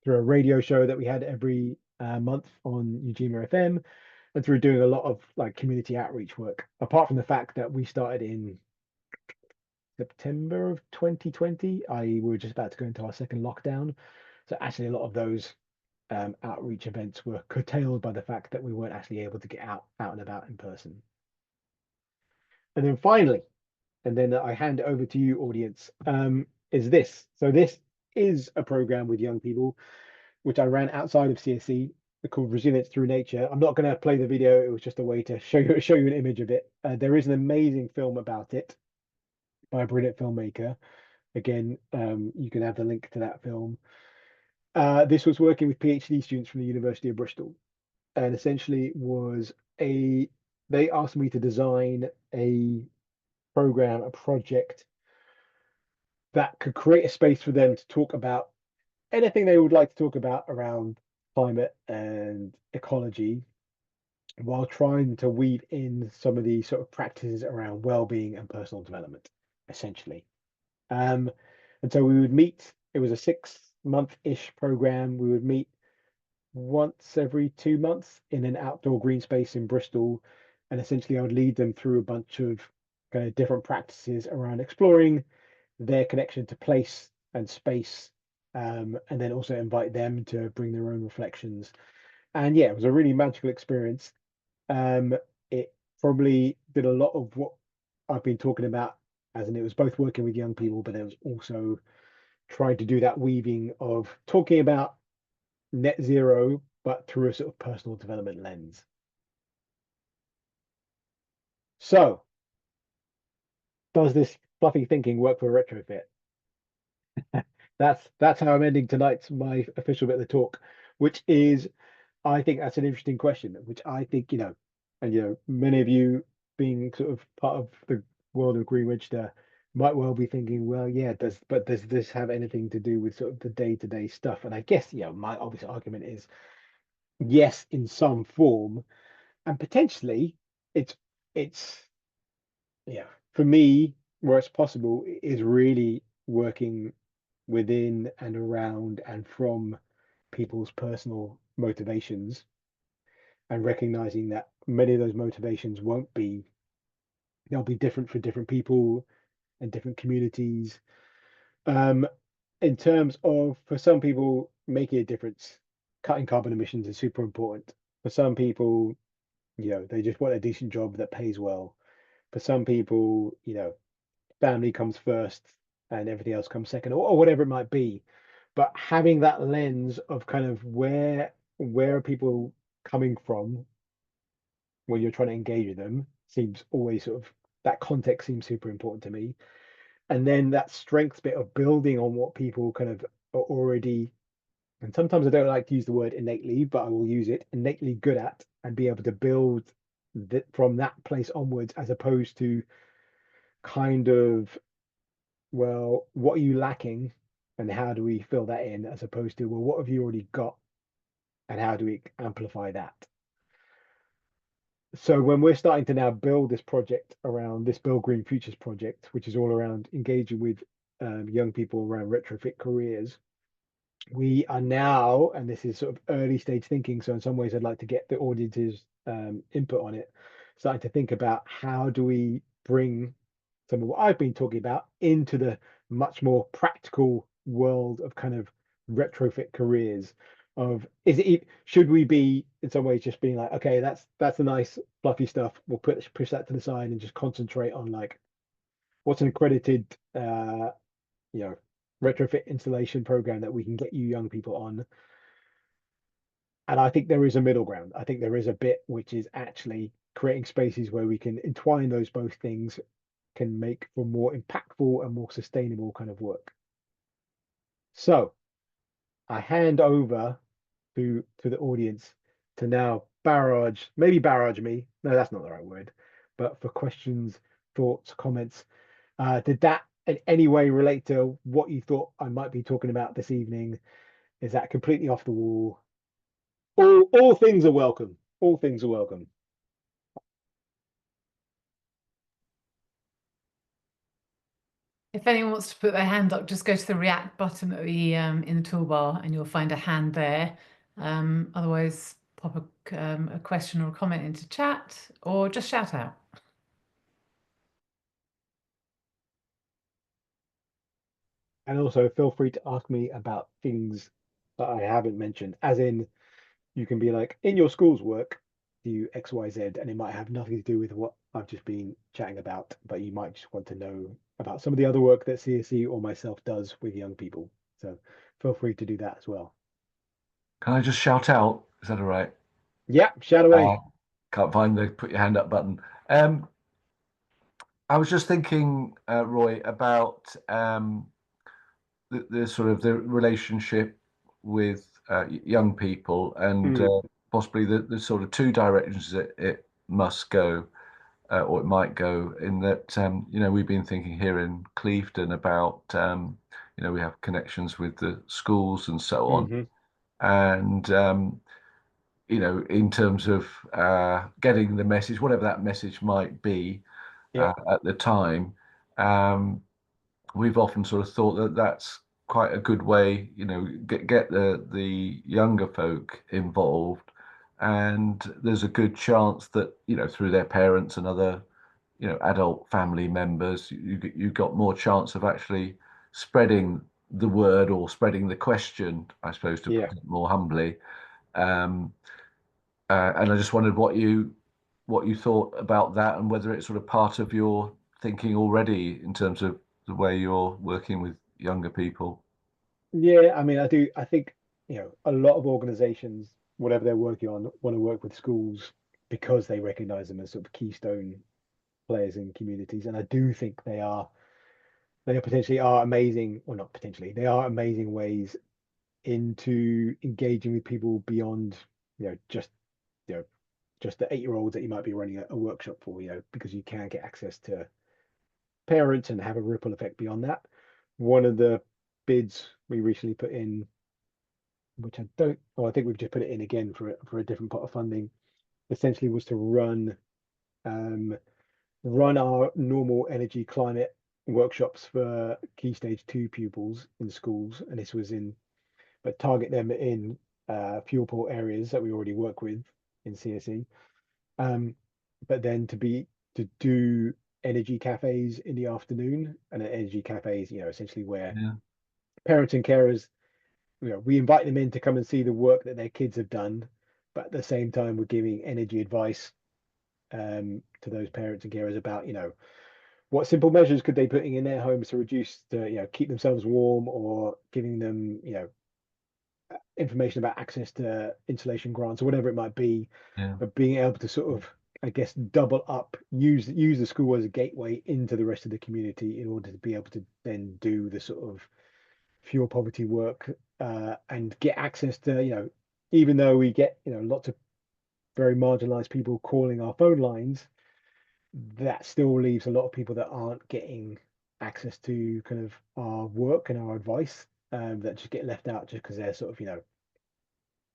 through a radio show that we had every month on Ujima FM, and through doing a lot of like community outreach work. Apart from the fact that we started in September of 2020, we were just about to go into our second lockdown. So actually, a lot of those outreach events were curtailed by the fact that we weren't actually able to get out and about in person. And then finally, and then I hand over to you, audience. is this. So this is a program with young people, which I ran outside of CSE, called Resilience Through Nature. I'm not going to play the video. It was just a way to show you an image of it. There is an amazing film about it by a brilliant filmmaker. Again, you can have the link to that film. This was working with PhD students from the University of Bristol, and essentially was a they asked me to design a program, a project that could create a space for them to talk about anything they would like to talk about around climate and ecology, while trying to weave in some of the sort of practices around well-being and personal development, essentially. Um, and so we would meet. It was a 6-month-ish program. We would meet once every 2 months in an outdoor green space in Bristol. And essentially, I would lead them through a bunch of kind of different practices around exploring their connection to place and space, and then also invite them to bring their own reflections. And yeah, it was a really magical experience. It probably did a lot of what I've been talking about, as in it was both working with young people, but it was also trying to do that weaving of talking about net zero, but through a sort of personal development lens. So, does this fluffy thinking work for a retrofit? That's how I'm ending tonight's my official bit of the talk, which is I think that's an interesting question, which I think, and many of you being sort of part of the world of Green Register might well be thinking, well, yeah, does this have anything to do with sort of the day-to-day stuff? And I guess, my obvious argument is yes, in some form, and potentially it's it's for me, where it's possible, is really working within and around and from people's personal motivations, and recognizing that many of those motivations won't be they'll be different for different people and different communities. um in terms of, for some people, making a difference, cutting carbon emissions is super important. For some people, they just want a decent job that pays well. For some people, family comes first and everything else comes second, or whatever it might be. But having that lens of kind of where are people coming from when you're trying to engage with them seems always sort of, that context seems super important to me. And then that strength bit of building on what people kind of are already, and sometimes I don't like to use the word innately, but I will use it, innately good at, and be able to build that from that place onwards, as opposed to kind of, well, what are you lacking and how do we fill that in, as opposed to, well, what have you already got and how do we amplify that? So when we're starting to now build this project around this Build Green Futures project, which is all around engaging with young people around retrofit careers, we are now, and this is sort of early stage thinking, so in some ways I'd like to get the audience's input on it, starting to think about how do we bring some of what I've been talking about into the much more practical world of kind of retrofit careers. Of, should we be in some ways just being like, okay, that's the nice fluffy stuff, we'll push that to the side and just concentrate on like what's an accredited you know retrofit installation program that we can get you young people on. And I think there is a middle ground. I think there is a bit which is actually creating spaces where we can entwine those both things, can make for more impactful and more sustainable kind of work. So I hand over to the audience to now maybe barrage me. No, that's not the right word, but for questions, thoughts, comments. Did that in any way relate to what you thought I might be talking about this evening? Is that completely off the wall? All things are welcome. All things are welcome. If anyone wants to put their hand up, just go to the react button at the in the toolbar and you'll find a hand there. Otherwise, pop a question or a comment into chat or just shout out. And also feel free to ask me about things that I haven't mentioned, as in you can be like, in your school's work, do you X, Y, Z, and it might have nothing to do with what I've just been chatting about, but you might just want to know about some of the other work that CSE or myself does with young people. So feel free to do that as well. Can I just shout out? Is that all right? Yeah, shout away. Can't find the put your hand up button. Um, I was just thinking, Roy, about the sort of the relationship with young people and Mm, possibly the sort of two directions that it must go or it might go in that we've been thinking here in Clevedon about we have connections with the schools and so on hmm and in terms of getting the message, whatever that message might be Yeah, at the time. um, we've often sort of thought that that's quite a good way, get the younger folk involved, and there's a good chance that through their parents and other adult family members, you got more chance of actually spreading the word or spreading the question, I suppose, to yeah. put it more humbly. Um, and I just wondered what you thought about that and whether it's sort of part of your thinking already in terms of the way you're working with younger people. Yeah, I mean, I do. I think, a lot of organizations, whatever they're working on, want to work with schools because they recognize them as sort of keystone players in communities. And I do think they are potentially are amazing, or not potentially, they are amazing ways into engaging with people beyond, just, you know, just the 8-year-olds that you might be running a workshop for, because you can get access to parents and have a ripple effect beyond that. One of the bids we recently put in, which I don't, oh, I think we've just put it in again for a different pot of funding, essentially was to um, run our normal energy climate workshops for key stage 2 pupils in schools, and this was in, but target them in fuel poor areas that we already work with in CSE. Um, but then to do energy cafes in the afternoon, and an energy cafes, essentially where Yeah, parents and carers, we invite them in to come and see the work that their kids have done, but at the same time we're giving energy advice to those parents and carers about, what simple measures could they putting in their homes to reduce, to keep themselves warm, or giving them, information about access to insulation grants or whatever it might be, yeah, but being able to sort of, I guess, double up, use the school as a gateway into the rest of the community in order to be able to then do the sort of fuel poverty work, and get access to, even though we get, lots of very marginalized people calling our phone lines, that still leaves a lot of people that aren't getting access to kind of our work and our advice, that just get left out just because they're sort of,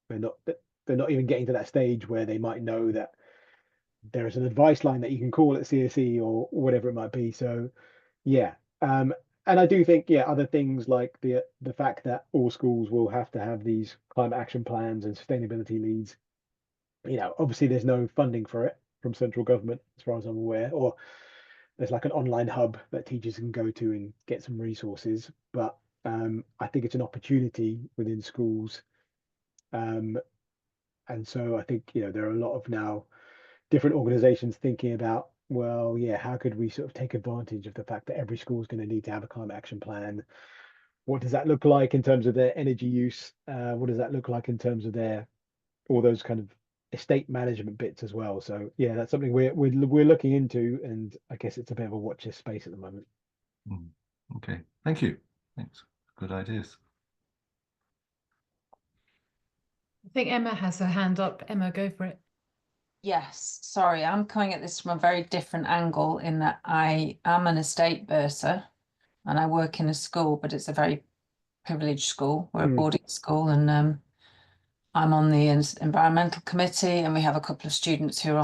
they're not they're not even getting to that stage where they might know that there is an advice line that you can call at CSE or whatever it might be. So yeah, and I do think, yeah, other things like the fact that all schools will have to have these climate action plans and sustainability leads. Obviously there's no funding for it from central government as far as I'm aware, or there's like an online hub that teachers can go to and get some resources. But I think it's an opportunity within schools. Um, and so I think, there are a lot of now different organizations thinking about, well, yeah, how could we sort of take advantage of the fact that every school is going to need to have a climate action plan? What does that look like in terms of their energy use? What does that look like in terms of their, all those kind of estate management bits as well? So yeah, that's something we're looking into, and I guess it's a bit of a watch this space at the moment. Mm. Okay, thank you. Thanks. Good ideas. I think Emma has her hand up. Emma, go for it. Yes, sorry, I'm coming at this from a very different angle in that I am an estate bursar and I work in a school, but it's a very privileged school. We're a Mm, boarding school, and I'm on the environmental committee, and we have a couple of students who are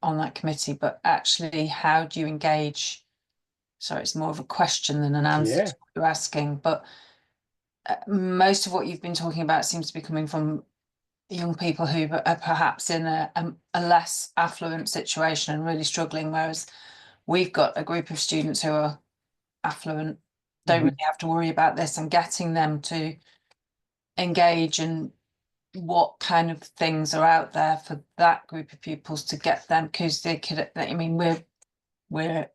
on that committee. But actually, how do you engage? Sorry, it's more of a question than an answer yeah. to what you're asking. But most of what you've been talking about seems to be coming from young people who are perhaps in a less affluent situation and really struggling, whereas we've got a group of students who are affluent, don't hmm really have to worry about this, and getting them to engage and what kind of things are out there for that group of pupils to get them, because they could, I mean, we're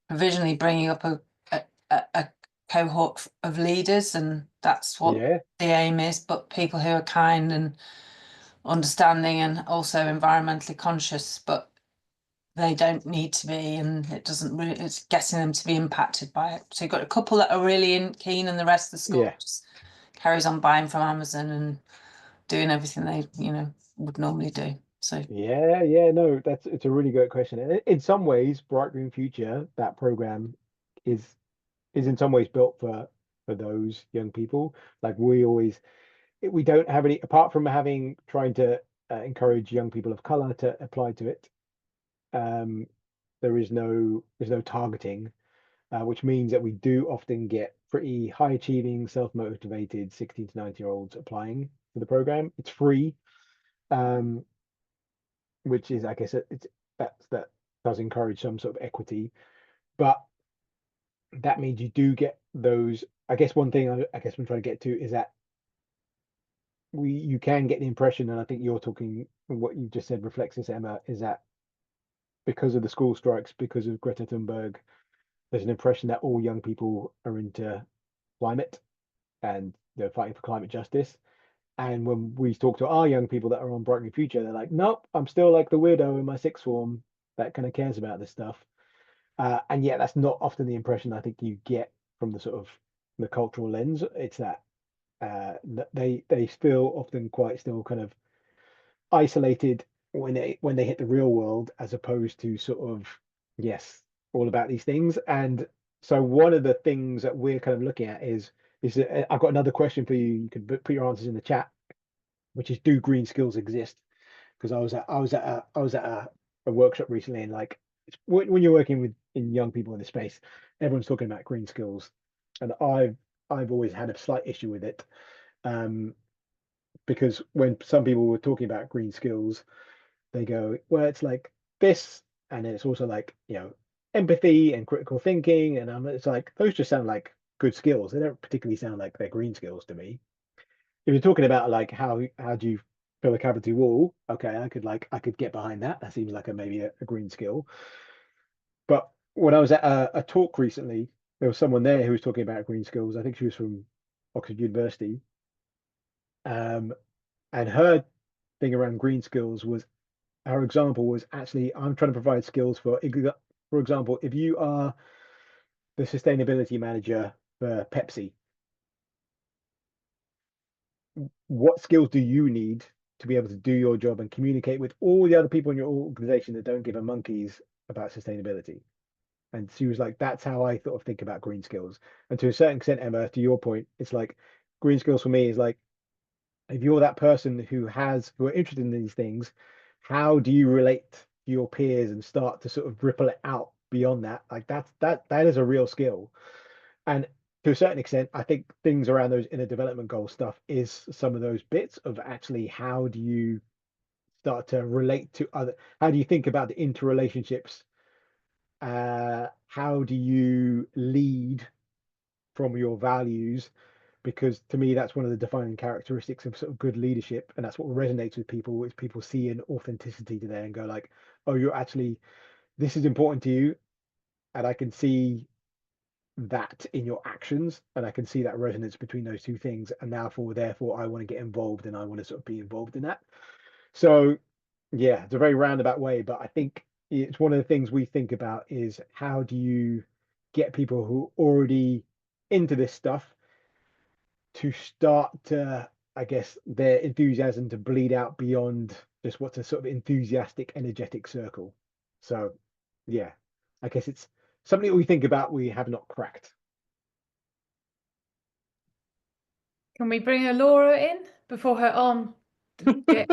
provisionally bringing up a cohort of leaders, and that's what Yeah, the aim is, but people who are kind and understanding and also environmentally conscious, but they don't need to be, and it doesn't really, it's getting them to be impacted by it. So you've got a couple that are really keen, and the rest of the school yeah, just carries on buying from Amazon and doing everything they, you know, would normally do. So yeah. No, it's a really great question. And in some ways, Bright Green Future, that program is in some ways built for those young people. Like we don't have any, apart from trying to encourage young people of color to apply to it. Um, there's no targeting, which means that we do often get pretty high achieving, self-motivated 16 to 19-year-olds applying for the program. It's free, um, which is, I guess, that does encourage some sort of equity, but that means you do get those. I guess one thing I guess I'm trying to get to is that you can get the impression, and I think you're talking, what you just said reflects this, Emma, is that because of the school strikes, because of Greta Thunberg, there's an impression that all young people are into climate and they're fighting for climate justice. And when we talk to our young people that are on Bright New Future, they're like, nope, I'm still like the weirdo in my sixth form that kind of cares about this stuff. And yet that's not often the impression I think you get from the sort of the cultural lens. It's that they feel often quite still kind of isolated when they hit the real world, as opposed to sort of, yes, all about these things. And so one of the things that we're kind of looking at is that I've got another question for you. You can put your answers in the chat, which is, do green skills exist? Because I was at a workshop recently, and like when you're working with in young people in the space, everyone's talking about green skills, and I've always had a slight issue with it, um, because when some people were talking about green skills, they go, well, it's like this, and then it's also like, empathy and critical thinking, and it's like those just sound like good skills. They don't particularly sound like they're green skills to me. If you're talking about like how do you fill a cavity wall, okay, I could get behind that. That seems like maybe a green skill. But when I was at a talk recently, there was someone there who was talking about green skills. I think she was from Oxford University, um, and her thing around green skills was, her example was actually, I'm trying to provide skills for example, if you are the sustainability manager for Pepsi, what skills do you need to be able to do your job and communicate with all the other people in your organization that don't give a monkeys about sustainability? And she was like, that's how I sort of think about green skills. And to a certain extent, Emma, to your point, it's like green skills for me is like, if you're that person who are interested in these things, how do you relate to your peers and start to sort of ripple it out beyond that? Like that is a real skill. And to a certain extent, I think things around those inner development goal stuff is some of those bits of actually, how do you start to relate to how do you think about the interrelationships? How do you lead from your values? Because to me, that's one of the defining characteristics of sort of good leadership, and that's what resonates with people, is people see an authenticity to there and go like, oh, you're actually, this is important to you, and I can see that in your actions, and I can see that resonance between those two things, and therefore I want to get involved, and I want to sort of be involved in that. So yeah, it's a very roundabout way, but I think it's one of the things we think about is, how do you get people who are already into this stuff to start to, I guess, their enthusiasm to bleed out beyond just what's a sort of enthusiastic, energetic circle. So yeah, I guess it's something that we think about, we have not cracked. Can we bring Laura in before her arm get?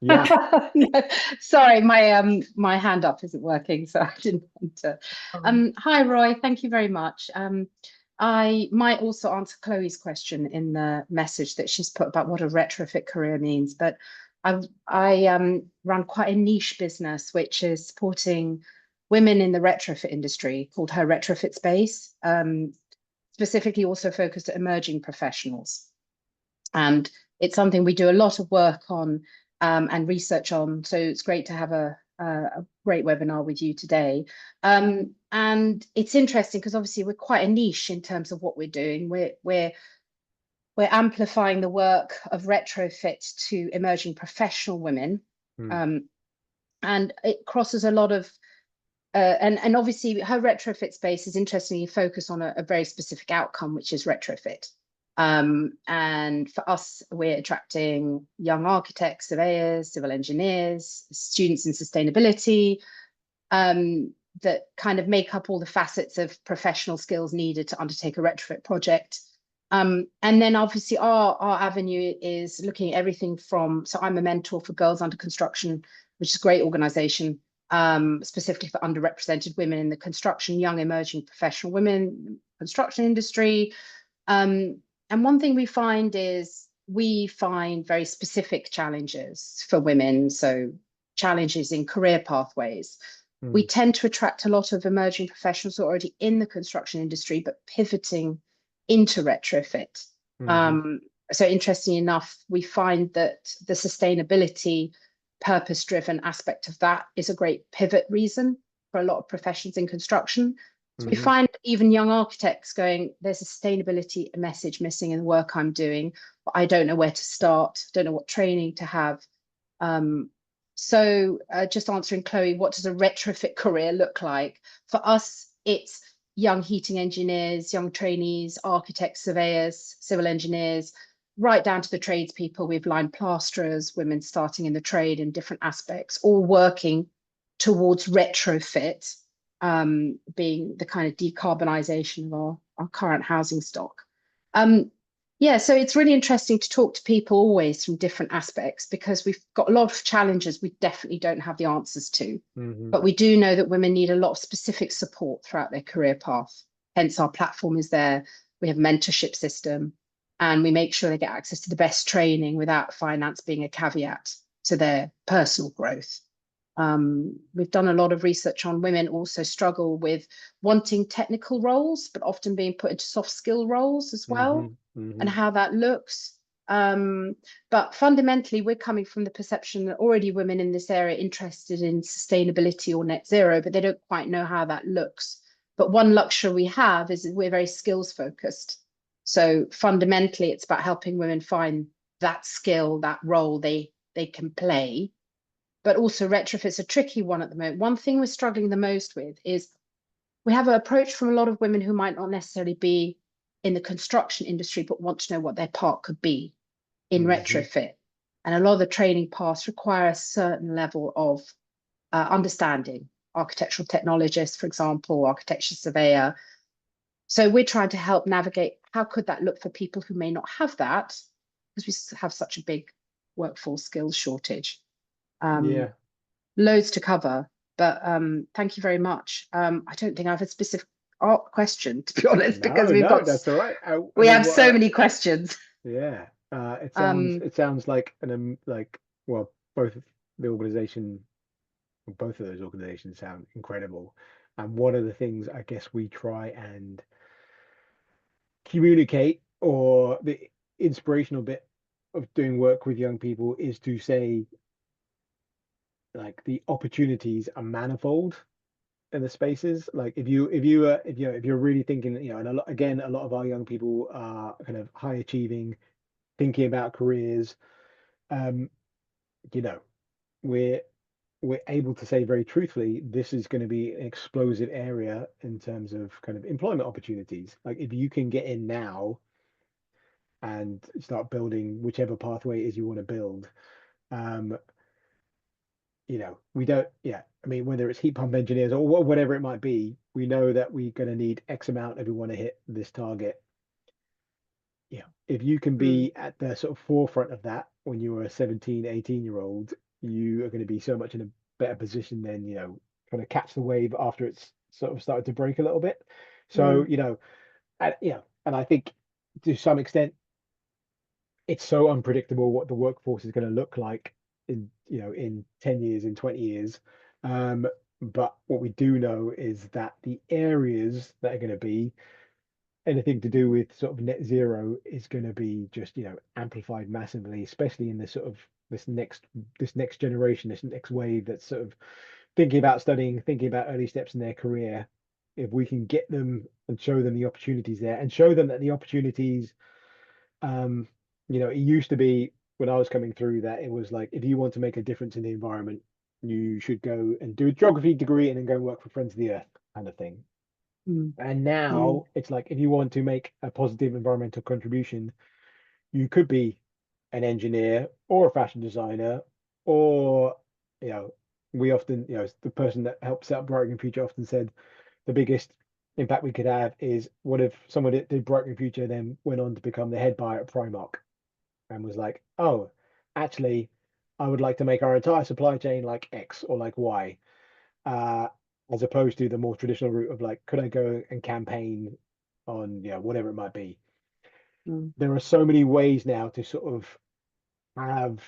Yeah. No, sorry, my hand up isn't working, so I didn't want to. Hi, Roy. Thank you very much. I might also answer Chloe's question in the message that she's put about what a retrofit career means, but I run quite a niche business which is supporting women in the retrofit industry, called Her Retrofit Space, specifically also focused at emerging professionals. And it's something we do a lot of work on and research on. So it's great to have a great webinar with you today. And it's interesting because obviously we're quite a niche in terms of what we're doing. We're amplifying the work of retrofit to emerging professional women. And it crosses a lot of and obviously her retrofit space is interestingly focused on a very specific outcome, which is retrofit. And for us, we're attracting young architects, surveyors, civil engineers, students in sustainability, that kind of make up all the facets of professional skills needed to undertake a retrofit project. And then obviously our avenue is looking at everything from, so I'm a mentor for Girls Under Construction, which is a great organization, specifically for underrepresented women in the construction, young emerging professional women, construction industry. And one thing we find is we find very specific challenges for women. So challenges in career pathways. We tend to attract a lot of emerging professionals who are already in the construction industry, but pivoting into retrofit. So interestingly enough, we find that the sustainability, purpose-driven aspect of that is a great pivot reason for a lot of professions in construction. So we find even young architects going, there's a sustainability message missing in the work I'm doing, but I don't know where to start, don't know what training to have. So just answering Chloe, what does a retrofit career look like? For us, it's young heating engineers, young trainees, architects, surveyors, civil engineers, right down to the tradespeople. We've line plasterers, women starting in the trade in different aspects, all working towards retrofit, being the kind of decarbonisation of our current housing stock. Yeah, so it's really interesting to talk to people always from different aspects, because we've got a lot of challenges we definitely don't have the answers to. But we do know that women need a lot of specific support throughout their career path. Hence our platform is there. We have a mentorship system, and we make sure they get access to the best training without finance being a caveat to their personal growth. We've done a lot of research on women also struggle with wanting technical roles, but often being put into soft skill roles as well, and how that looks. But fundamentally, we're coming from the perception that already women in this area are interested in sustainability or net zero, but they don't quite know how that looks. But one luxury we have is that we're very skills focused. So fundamentally, it's about helping women find that skill, that role they can play. But also retrofit's a tricky one at the moment. One thing we're struggling the most with is we have an approach from a lot of women who might not necessarily be in the construction industry, but want to know what their part could be in retrofit. And a lot of the training paths require a certain level of understanding. Architectural technologist, for example, architecture surveyor. So we're trying to help navigate how could that look for people who may not have that, because we have such a big workforce skills shortage. Loads to cover, but thank you very much. I don't think I have a specific question, to be honest, because we've got that's all right. We have so many questions. Yeah, it sounds like well, both of those organizations sound incredible. And one of the things I guess we try and communicate, or the inspirational bit of doing work with young people, is to say, like, the opportunities are manifold in the spaces. Like if you're really thinking, and a lot of our young people are kind of high achieving, thinking about careers, you know, we're able to say very truthfully, this is going to be an explosive area in terms of kind of employment opportunities. Like if you can get in now and start building whichever pathway it is you want to build, we don't, I mean, whether it's heat pump engineers or whatever it might be, we know that we're going to need X amount if we want to hit this target. If you can be at the sort of forefront of that when you're a 17, 18-year-old, you are going to be so much in a better position than, trying to catch the wave after it's sort of started to break a little bit. So, and I think to some extent, it's so unpredictable what the workforce is going to look like in 10 years, in 20 years. But what we do know is that the areas that are going to be anything to do with sort of net zero is going to be just, you know, amplified massively, especially in this sort of this next generation, this next wave that's sort of thinking about studying, thinking about early steps in their career. If we can get them and show them the opportunities there, and show them that the opportunities, you know, it used to be when I was coming through that it was like, if you want to make a difference in the environment, you should go and do a geography degree and then go work for Friends of the Earth kind of thing. Mm. And now it's like, if you want to make a positive environmental contribution, you could be an engineer or a fashion designer, or, you know, we often, you know, the person that helped set up Bright Green Future often said the biggest impact we could have is, what if someone that did Bright Green Future then went on to become the head buyer at Primark and was like, oh, actually, I would like to make our entire supply chain like X or like Y, uh, as opposed to the more traditional route of like, could I go and campaign on, you know, whatever it might be. There are so many ways now to sort of have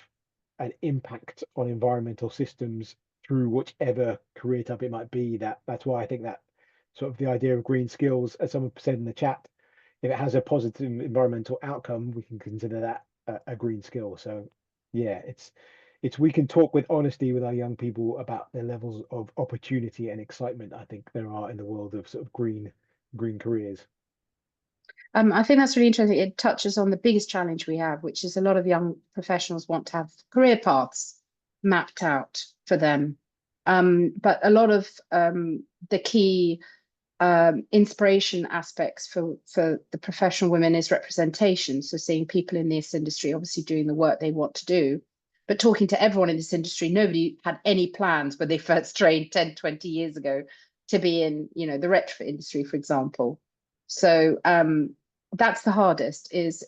an impact on environmental systems through whichever career type it might be. That's why I think that sort of the idea of green skills, as someone said in the chat, if it has a positive environmental outcome, we can consider that a green skill. So yeah, it's we can talk with honesty with our young people about the levels of opportunity and excitement I think there are in the world of sort of green careers. I think that's really interesting. It touches on the biggest challenge we have, which is a lot of young professionals want to have career paths mapped out for them. But a lot of the key inspiration aspects for the professional women is representation. So seeing people in this industry obviously doing the work they want to do, but talking to everyone in this industry, nobody had any plans when they first trained 10, 20 years ago to be in, you know, the retrofit industry, for example. So that's the hardest, is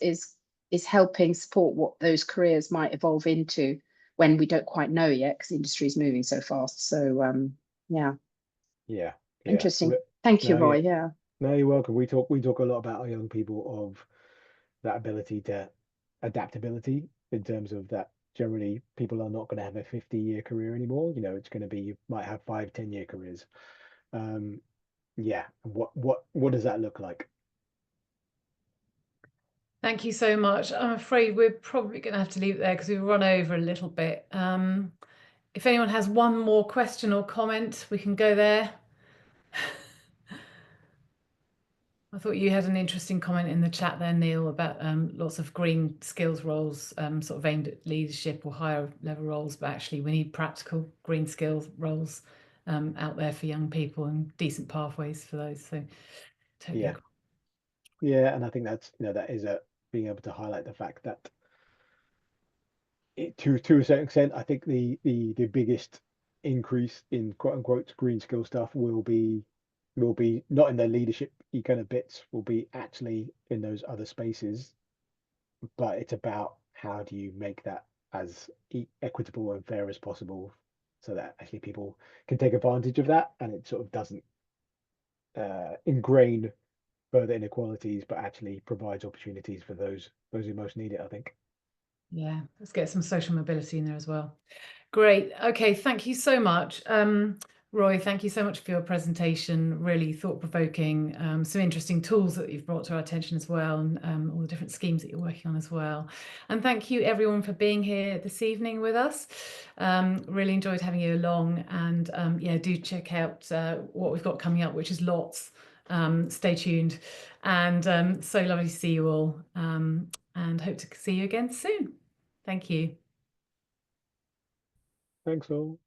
helping support what those careers might evolve into when we don't quite know yet, because the industry is moving so fast. So Yeah. Interesting. Thank you, No, Roy. yeah. Yeah. No, you're welcome. We talk a lot about our young people of that ability to adaptability, in terms of that generally people are not going to have a 50-year career anymore. You know, it's going to be, you might have 5, 10-year careers. Yeah. What does that look like? Thank you so much. I'm afraid we're probably going to have to leave it there because we've run over a little bit. If anyone has one more question or comment, we can go there. I thought you had an interesting comment in the chat there, Neil, about lots of green skills roles sort of aimed at leadership or higher level roles, but actually we need practical green skills roles out there for young people and decent pathways for those. So totally Yeah. Yeah, and I think that's, you know, that is being able to highlight the fact that to a certain extent, I think the biggest increase in quote unquote green skill stuff will be not in the leadership kind of bits, will be actually in those other spaces, but it's about how do you make that as equitable and fair as possible, so that actually people can take advantage of that and it sort of doesn't ingrain further inequalities, but actually provides opportunities for those who most need it, I think. Yeah, let's get some social mobility in there as well. Great. Okay, thank you so much. Roy, thank you so much for your presentation. Really thought-provoking, some interesting tools that you've brought to our attention as well, and all the different schemes that you're working on as well. And thank you everyone for being here this evening with us. Really enjoyed having you along, and yeah, do check out what we've got coming up, which is lots. Stay tuned, and so lovely to see you all, and hope to see you again soon. Thank you. Thanks all.